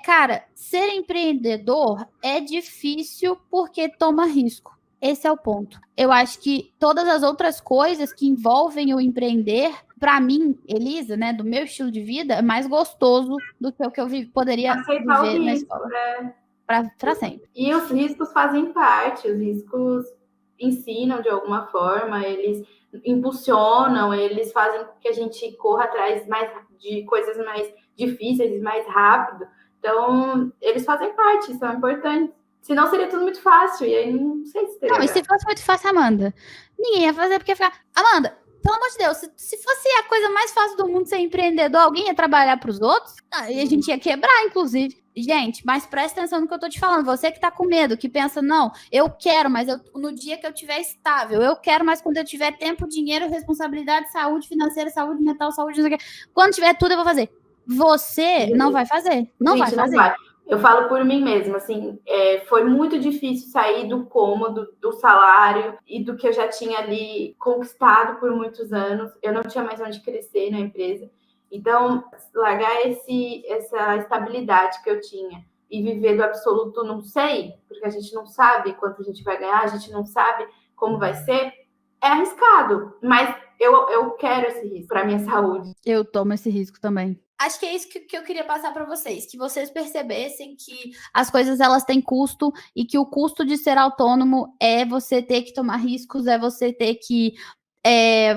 cara, ser empreendedor é difícil porque toma risco. Esse é o ponto. Eu acho que todas as outras coisas que envolvem o empreender, para mim, Elisa, né, do meu estilo de vida, é mais gostoso do que o que eu poderia Aceitar o viver na risco, escola para sempre. E os riscos fazem parte, os riscos ensinam de alguma forma, eles impulsionam, eles fazem com que a gente corra atrás mais de coisas mais difíceis, mais rápido. Então, eles fazem parte, são importantes. Senão seria tudo muito fácil, e aí não sei se teria Não, e se graça. fosse muito fácil, Amanda, ninguém ia fazer porque ia ficar. Amanda, pelo amor de Deus, se fosse a coisa mais fácil do mundo ser empreendedor, alguém ia trabalhar para os outros, e a gente ia quebrar, inclusive. Gente, mas presta atenção no que eu tô te falando. Você que tá com medo, que pensa, não, eu quero, mas no dia que eu tiver estável, eu quero, mas quando eu tiver tempo, dinheiro, responsabilidade, saúde financeira, saúde mental, saúde, não sei o quê. Quando tiver tudo, eu vou fazer. Você não vai fazer. Não vai Gente, não fazer. vai. Eu falo por mim mesma, assim, foi muito difícil sair do cômodo, do salário e do que eu já tinha ali conquistado por muitos anos. Eu não tinha mais onde crescer na empresa. Então, largar essa estabilidade que eu tinha e viver do absoluto não sei, porque a gente não sabe quanto a gente vai ganhar, a gente não sabe como vai ser, é arriscado. Mas eu quero esse risco para minha saúde. Eu tomo esse risco também. Acho que é isso que eu queria passar para vocês, que vocês percebessem que as coisas elas têm custo e que o custo de ser autônomo é você ter que tomar riscos, é você ter que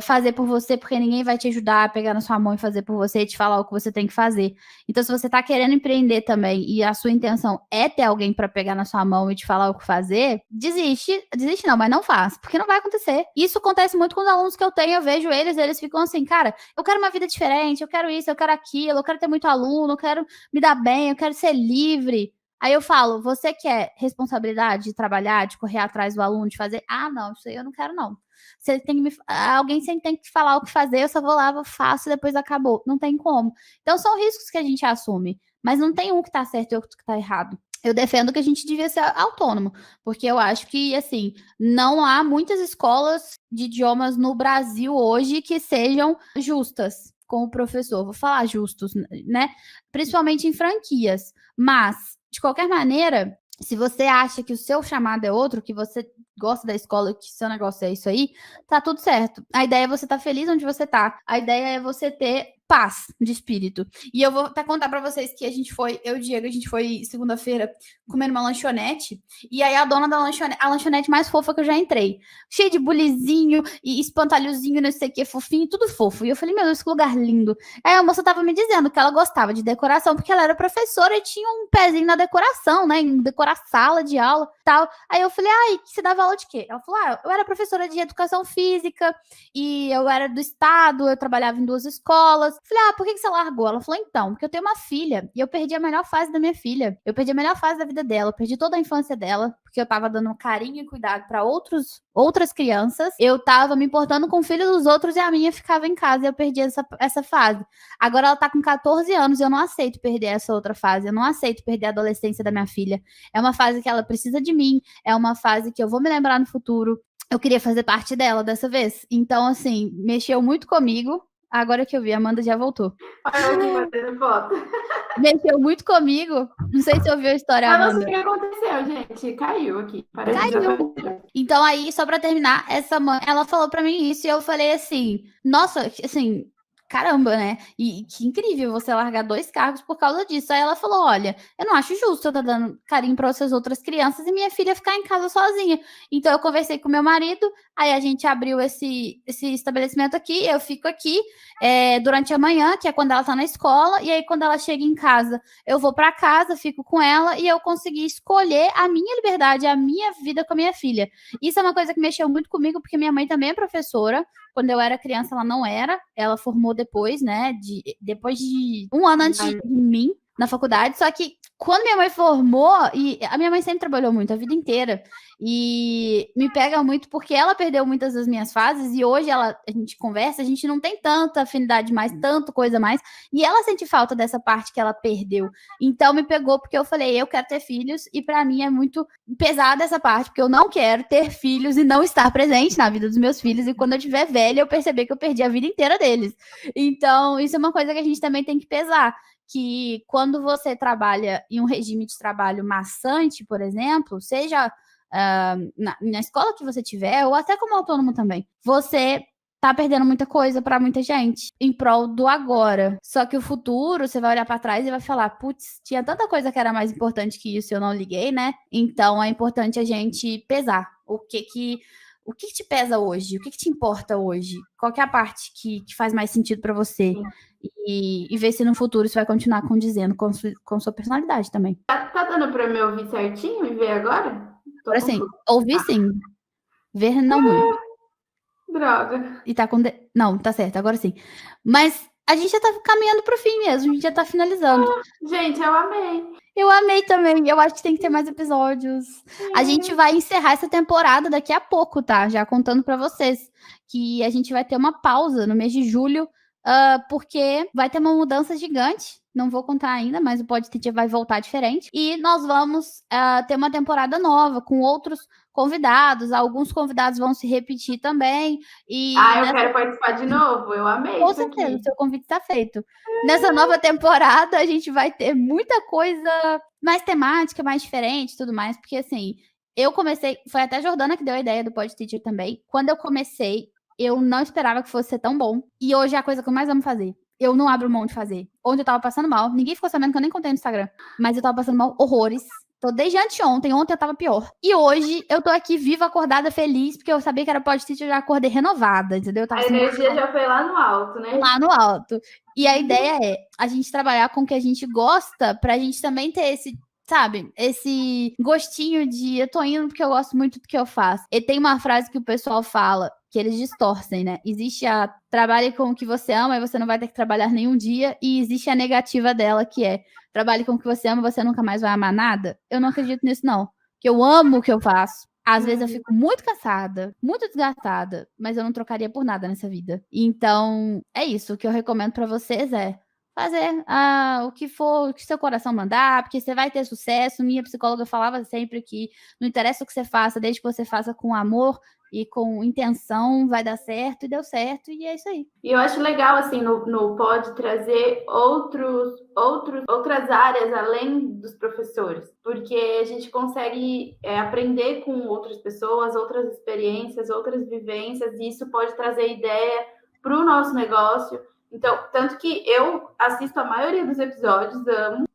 fazer por você, porque ninguém vai te ajudar a pegar na sua mão e fazer por você e te falar o que você tem que fazer. Então, se você tá querendo empreender também e a sua intenção é ter alguém para pegar na sua mão e te falar o que fazer, desiste não, mas não faz, porque não vai acontecer. Isso acontece muito com os alunos que eu tenho, eu vejo eles ficam assim, cara, eu quero uma vida diferente, eu quero isso, eu quero aquilo, eu quero ter muito aluno, eu quero me dar bem, eu quero ser livre. Aí eu falo, você quer responsabilidade de trabalhar, de correr atrás do aluno, de fazer? Ah, não, isso aí eu não quero, não. Você tem que alguém sempre tem que falar o que fazer, eu só vou lá, faço e depois acabou. Não tem como. Então são riscos que a gente assume, mas não tem um que tá certo e outro que tá errado. Eu defendo que a gente devia ser autônomo, porque eu acho que, assim, não há muitas escolas de idiomas no Brasil hoje que sejam justas com o professor. Vou falar justos, né? Principalmente em franquias. Mas, de qualquer maneira, se você acha que o seu chamado é outro, que você gosta da escola, que seu negócio é isso aí, tá tudo certo. A ideia é você estar feliz onde você tá. A ideia é você ter paz de espírito. E eu vou até contar para vocês que eu e o Diego, a gente foi segunda-feira comendo uma lanchonete, e aí a dona da lanchonete, a lanchonete mais fofa que eu já entrei, cheia de bulizinho e espantalhozinho, não sei o que, fofinho, tudo fofo. E eu falei, meu Deus, que lugar lindo. Aí a moça tava me dizendo que ela gostava de decoração, porque ela era professora e tinha um pezinho na decoração, né, em decorar sala de aula, tal. Aí eu falei, ai, que você dava aula de quê? Ela falou, eu era professora de educação física, e eu era do estado, eu trabalhava em 2 escolas. Falei, por que você largou? Ela falou, então, porque eu tenho uma filha, e eu perdi a melhor fase da minha filha. Eu perdi a melhor fase da vida dela, eu perdi toda a infância dela, porque eu tava dando carinho e cuidado para outras crianças. Eu tava me importando com o filho dos outros e a minha ficava em casa e eu perdi essa fase. Agora ela tá com 14 anos e eu não aceito perder essa outra fase. Eu não aceito perder a adolescência da minha filha. É uma fase que ela precisa de mim, é uma fase que eu vou me lembrar no futuro. Eu queria fazer parte dela dessa vez. Então, assim, mexeu muito comigo. Agora que eu vi, a Amanda já voltou. Olha eu aqui batendo foto. Mexeu muito comigo. Não sei se você ouviu a história, Eu não Amanda. sei o que aconteceu, gente. Caiu aqui. Parece que Caiu. Então, aí, só pra terminar, essa mãe, ela falou pra mim isso e eu falei assim, nossa, assim, caramba, né? E que incrível você largar 2 cargos por causa disso. Aí ela falou: olha, eu não acho justo eu estar dando carinho para essas outras crianças e minha filha ficar em casa sozinha. Então eu conversei com meu marido, aí a gente abriu esse estabelecimento aqui, eu fico aqui durante a manhã, que é quando ela tá na escola, e aí quando ela chega em casa, eu vou para casa, fico com ela e eu consegui escolher a minha liberdade, a minha vida com a minha filha. Isso é uma coisa que mexeu muito comigo, porque minha mãe também é professora. Quando eu era criança, ela não era. Ela formou depois, né? Depois de 1 ano antes de mim, na faculdade. Só que quando minha mãe formou, e a minha mãe sempre trabalhou muito, a vida inteira. E me pega muito porque ela perdeu muitas das minhas fases. E hoje a gente conversa, a gente não tem tanta afinidade mais, tanto coisa mais. E ela sente falta dessa parte que ela perdeu. Então me pegou porque eu falei, eu quero ter filhos. E pra mim é muito pesada essa parte, porque eu não quero ter filhos e não estar presente na vida dos meus filhos. E quando eu tiver velha, eu perceber que eu perdi a vida inteira deles. Então, isso é uma coisa que a gente também tem que pesar. Que quando você trabalha em um regime de trabalho maçante, por exemplo, seja na escola que você tiver, ou até como autônomo também, você tá perdendo muita coisa para muita gente em prol do agora. Só que o futuro, você vai olhar para trás e vai falar, putz, tinha tanta coisa que era mais importante que isso e eu não liguei, né? Então é importante a gente pesar o que te pesa hoje, o que te importa hoje, qual que é a parte que faz mais sentido para você. E ver se no futuro isso vai continuar condizendo com sua personalidade também. Tá dando para me ouvir certinho e ver agora? Agora sim, ouvir sim. Ver não muito. Droga. E tá com... Não, tá certo, agora sim. Mas a gente já tá caminhando pro fim mesmo, a gente já tá finalizando. Gente, eu amei. Eu amei também, eu acho que tem que ter mais episódios. A gente vai encerrar essa temporada daqui a pouco, tá? Já contando pra vocês que a gente vai ter uma pausa no mês de julho, porque vai ter uma mudança gigante. Não vou contar ainda, mas o podcast vai voltar diferente. E nós vamos ter uma temporada nova com outros convidados. Alguns convidados vão se repetir também. Eu quero participar de novo. Eu amei. Com certeza, o seu convite está feito. Nessa nova temporada, a gente vai ter muita coisa mais temática, mais diferente e tudo mais. Porque, assim, eu comecei... Foi até a Jordana que deu a ideia do Pod Teacher também. Quando eu comecei, eu não esperava que fosse ser tão bom. E hoje é a coisa que eu mais amo fazer. Eu não abro mão de fazer. Ontem eu tava passando mal. Ninguém ficou sabendo que eu nem contei no Instagram. Mas eu tava passando mal horrores. Tô desde anteontem. Ontem eu tava pior. E hoje eu tô aqui viva, acordada, feliz. Porque eu sabia que era podcast, eu já acordei renovada, entendeu? A energia já foi lá no alto, né? Lá no alto. E a ideia é a gente trabalhar com o que a gente gosta pra gente também ter esse... Sabe? Esse gostinho de eu tô indo porque eu gosto muito do que eu faço. E tem uma frase que o pessoal fala, que eles distorcem, né? Existe a trabalhe com o que você ama e você não vai ter que trabalhar nenhum dia. E existe a negativa dela, que é trabalhe com o que você ama e você nunca mais vai amar nada. Eu não acredito nisso, não. Porque eu amo o que eu faço. Às vezes eu fico muito cansada, muito desgastada, mas eu não trocaria por nada nessa vida. Então, é isso. O que eu recomendo pra vocês é fazer o que for, o que seu coração mandar, porque você vai ter sucesso. Minha psicóloga falava sempre que não interessa o que você faça, desde que você faça com amor e com intenção, vai dar certo, e deu certo, e é isso aí. E eu acho legal, assim, no Pod trazer outras áreas além dos professores, porque a gente consegue aprender com outras pessoas, outras experiências, outras vivências, e isso pode trazer ideia para o nosso negócio. Então, tanto que eu assisto a maioria dos episódios, amo,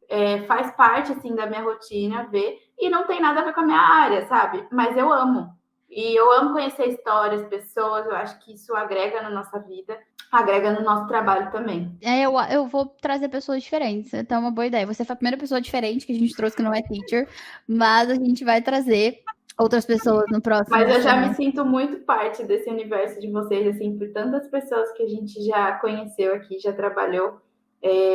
faz parte, assim, da minha rotina ver, e não tem nada a ver com a minha área, sabe? Mas eu amo. E eu amo conhecer histórias, pessoas, eu acho que isso agrega na nossa vida, agrega no nosso trabalho também. Eu vou trazer pessoas diferentes, então é uma boa ideia. Você foi a primeira pessoa diferente que a gente trouxe que não é teacher, mas a gente vai trazer outras pessoas no próximo. Mas eu já me sinto muito parte desse universo de vocês, assim, por tantas pessoas que a gente já conheceu aqui, já trabalhou,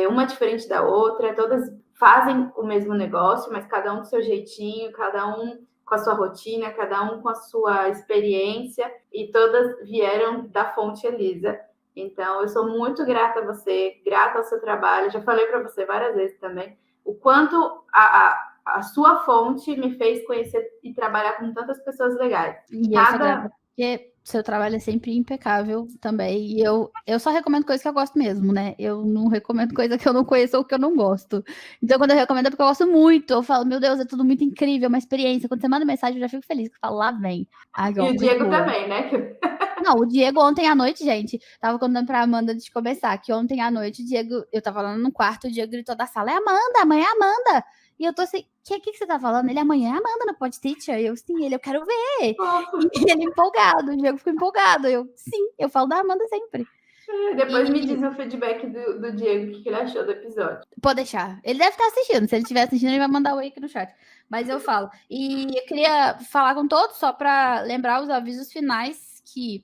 uma diferente da outra, todas fazem o mesmo negócio, mas cada um do seu jeitinho, cada um com a sua rotina, cada um com a sua experiência, e todas vieram da fonte Elisa. Então, eu sou muito grata a você, grata ao seu trabalho. Já falei para você várias vezes também o quanto a sua fonte me fez conhecer e trabalhar com tantas pessoas legais. E eu sou grata, porque seu trabalho é sempre impecável também. E eu só recomendo coisa que eu gosto mesmo, né? Eu não recomendo coisa que eu não conheço ou que eu não gosto. Então, quando eu recomendo é porque eu gosto muito. Eu falo, meu Deus, é tudo muito incrível, uma experiência. Quando você manda mensagem, eu já fico feliz. Eu falo, lá vem. E o Diego também, né? Não, o Diego ontem à noite, gente, tava contando pra Amanda de começar, que ontem à noite o Diego, eu tava lá no quarto, o Diego gritou da sala, é Amanda, amanhã é Amanda. E eu tô assim, que você tá falando? Ele, amanhã é Amanda no Pod Teacher. Eu, sim, ele, eu quero ver. E ele empolgado, o Diego ficou empolgado. Eu, sim, eu falo da Amanda sempre. Depois me diz o feedback do Diego, o que ele achou do episódio. Pode deixar. Ele deve estar assistindo. Se ele estiver assistindo, ele vai mandar o aqui no chat. Mas eu falo. E eu queria falar com todos, só para lembrar os avisos finais, que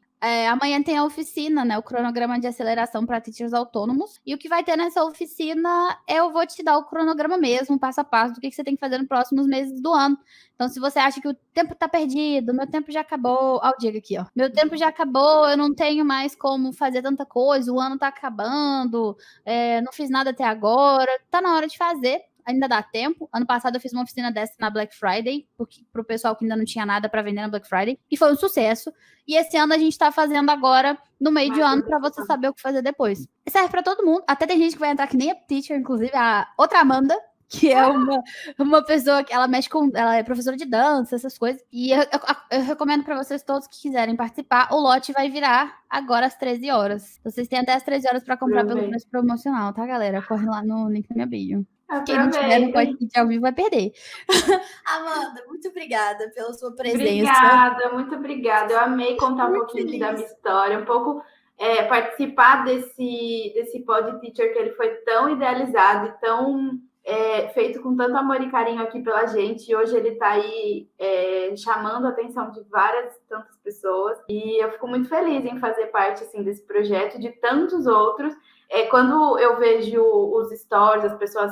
amanhã tem a oficina, né? O cronograma de aceleração para teachers autônomos. E o que vai ter nessa oficina, eu vou te dar o cronograma mesmo, passo a passo, do que você tem que fazer nos próximos meses do ano. Então, se você acha que o tempo tá perdido, meu tempo já acabou. Ó, o Diego aqui, ó. Meu tempo já acabou, eu não tenho mais como fazer tanta coisa, o ano tá acabando, não fiz nada até agora. Tá na hora de fazer. Ainda dá tempo. Ano passado eu fiz uma oficina dessa na Black Friday, pro pessoal que ainda não tinha nada para vender na Black Friday, e foi um sucesso. E esse ano a gente tá fazendo agora no meio de ano para você saber o que fazer depois. Serve para todo mundo. Até tem gente que vai entrar que nem a teacher, inclusive a outra Amanda, que é uma pessoa que ela mexe com. Ela é professora de dança, essas coisas. E eu recomendo para vocês todos que quiserem participar. O lote vai virar agora às 13 horas. Vocês têm até às 13 horas para comprar pelo preço promocional, tá, galera? Corre lá no link da minha bio. Quem não tiver no podcast ao vivo vai perder. Amanda, muito obrigada pela sua presença. Obrigada, muito obrigada. Eu amei contar um pouquinho da minha história, um pouco participar desse Pod Teacher, que ele foi tão idealizado e tão feito com tanto amor e carinho aqui pela gente. E hoje ele está aí chamando a atenção de tantas pessoas. E eu fico muito feliz em fazer parte assim, desse projeto, de tantos outros. Quando eu vejo os stories, as pessoas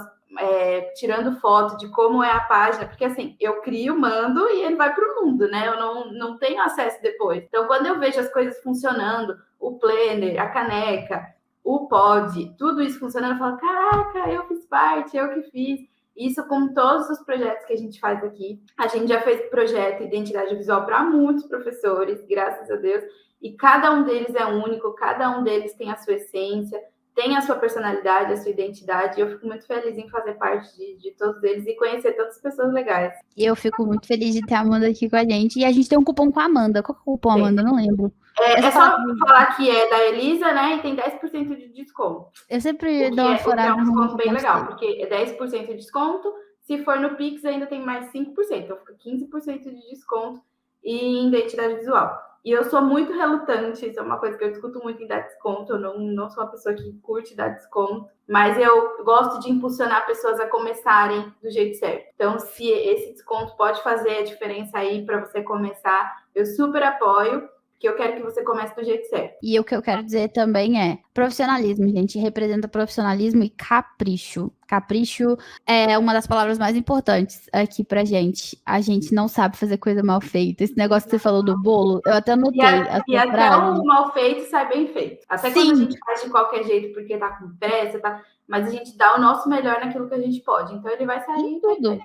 tirando foto de como é a página, porque assim, eu crio, mando e ele vai para o mundo, né? Eu não tenho acesso depois. Então, quando eu vejo as coisas funcionando, o planner, a caneca, o pod, tudo isso funcionando, eu falo, caraca, eu fiz parte, eu que fiz. Isso com todos os projetos que a gente faz aqui. A gente já fez projeto Identidade Visual para muitos professores, graças a Deus, e cada um deles é único, cada um deles tem a sua essência, tem a sua personalidade, a sua identidade, e eu fico muito feliz em fazer parte de todos eles e conhecer tantas pessoas legais. E eu fico muito feliz de ter a Amanda aqui com a gente. E a gente tem um cupom com a Amanda. Qual que é o cupom, Amanda? Eu não lembro. É só falar que é da Elisa, né? E tem 10% de desconto. Eu sempre dou uma furada. É um desconto bem legal, porque é 10% de desconto. Se for no Pix, ainda tem mais 5%. Então fica 15% de desconto em identidade visual. E eu sou muito relutante, isso é uma coisa que eu discuto muito em dar desconto. Eu não sou uma pessoa que curte dar desconto, mas eu gosto de impulsionar pessoas a começarem do jeito certo. Então, se esse desconto pode fazer a diferença aí para você começar, eu super apoio, porque eu quero que você comece do jeito certo. E o que eu quero dizer também é profissionalismo, gente. Representa profissionalismo e capricho. Capricho é uma das palavras mais importantes aqui pra gente. A gente não sabe fazer coisa mal feita. Esse negócio que você falou do bolo, eu até anotei. E até o mal feito sai bem feito. Até quando a gente faz de qualquer jeito porque tá com pressa, mas a gente dá o nosso melhor naquilo que a gente pode. Então ele vai sair tudo.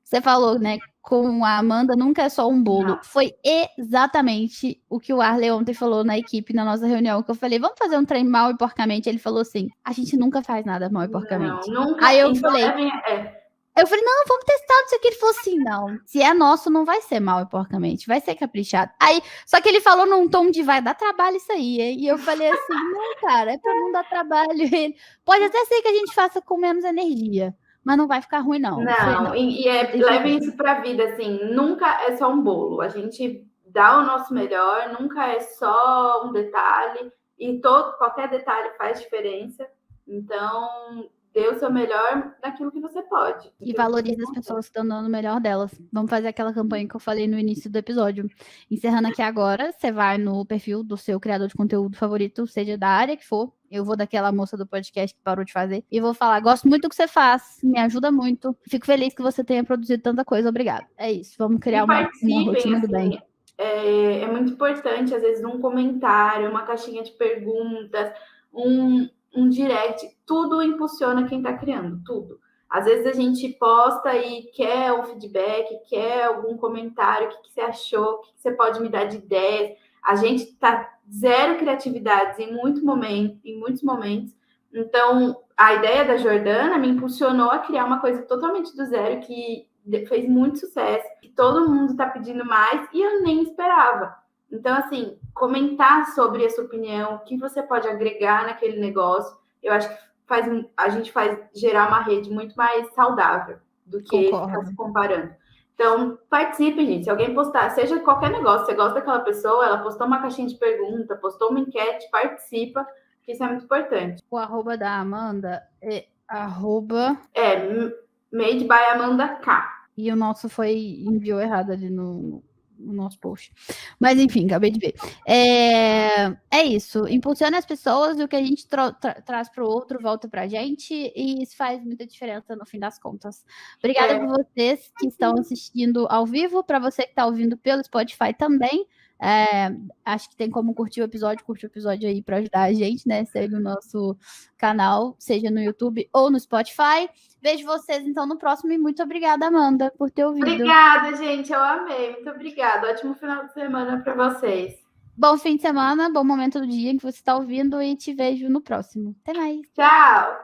Você falou, né? Com a Amanda nunca é só um bolo. Não. Foi exatamente o que o Arley ontem falou na equipe, na nossa reunião, que eu falei, vamos fazer um trem mal e porcamente. Ele falou assim, a gente nunca faz nada mal e porcamente. Não, nunca. Aí eu falei, não, vamos testar isso aqui. Ele falou assim, não, se é nosso, não vai ser mal e porcamente, vai ser caprichado. Aí, só que ele falou num tom de vai dar trabalho isso aí. E eu falei assim, não, cara, é pra não dar trabalho. Ele, pode até ser que a gente faça com menos energia, mas não vai ficar ruim, não. Não. Leve isso para a vida, assim, nunca é só um bolo. A gente dá o nosso melhor, nunca é só um detalhe, e qualquer detalhe faz diferença. Então, dê o seu melhor naquilo que você pode. E valorize as pessoas que estão dando o melhor delas. Vamos fazer aquela campanha que eu falei no início do episódio. Encerrando aqui agora, você vai no perfil do seu criador de conteúdo favorito, seja da área que for. Eu vou daquela moça do podcast que parou de fazer e vou falar, gosto muito do que você faz, me ajuda muito. Fico feliz que você tenha produzido tanta coisa, obrigada. É isso, vamos criar uma rotina do bem. É muito importante, às vezes, um comentário, uma caixinha de perguntas, um direct, tudo impulsiona quem está criando, tudo. Às vezes a gente posta e quer um feedback, quer algum comentário, o que você achou, o que você pode me dar de ideias. A gente está zero criatividade em muitos momentos. Então, a ideia da Jordana me impulsionou a criar uma coisa totalmente do zero, que fez muito sucesso, que todo mundo está pedindo mais, e eu nem esperava. Então, assim, comentar sobre a sua opinião, o que você pode agregar naquele negócio, eu acho que a gente faz gerar uma rede muito mais saudável do que ficar se comparando. Então, participe, gente. Se alguém postar, seja qualquer negócio, você gosta daquela pessoa, ela postou uma caixinha de pergunta, postou uma enquete, participa, que isso é muito importante. O arroba da Amanda é arroba... Made by Amanda K. E o nosso enviou errado ali no nosso post. Mas enfim, acabei de ver. É isso. Impulsiona as pessoas e o que a gente traz para o outro volta para a gente. E isso faz muita diferença no fim das contas. Obrigada por vocês que estão assistindo ao vivo. Para você que está ouvindo pelo Spotify também. Acho que tem como curtir o episódio aí para ajudar a gente, né? Segue o nosso canal, seja no YouTube ou no Spotify. Vejo vocês então no próximo e muito obrigada, Amanda, por ter ouvido. Obrigada, gente, eu amei. Muito obrigada. Ótimo final de semana para vocês. Bom fim de semana, bom momento do dia em que você está ouvindo e te vejo no próximo. Até mais. Tchau!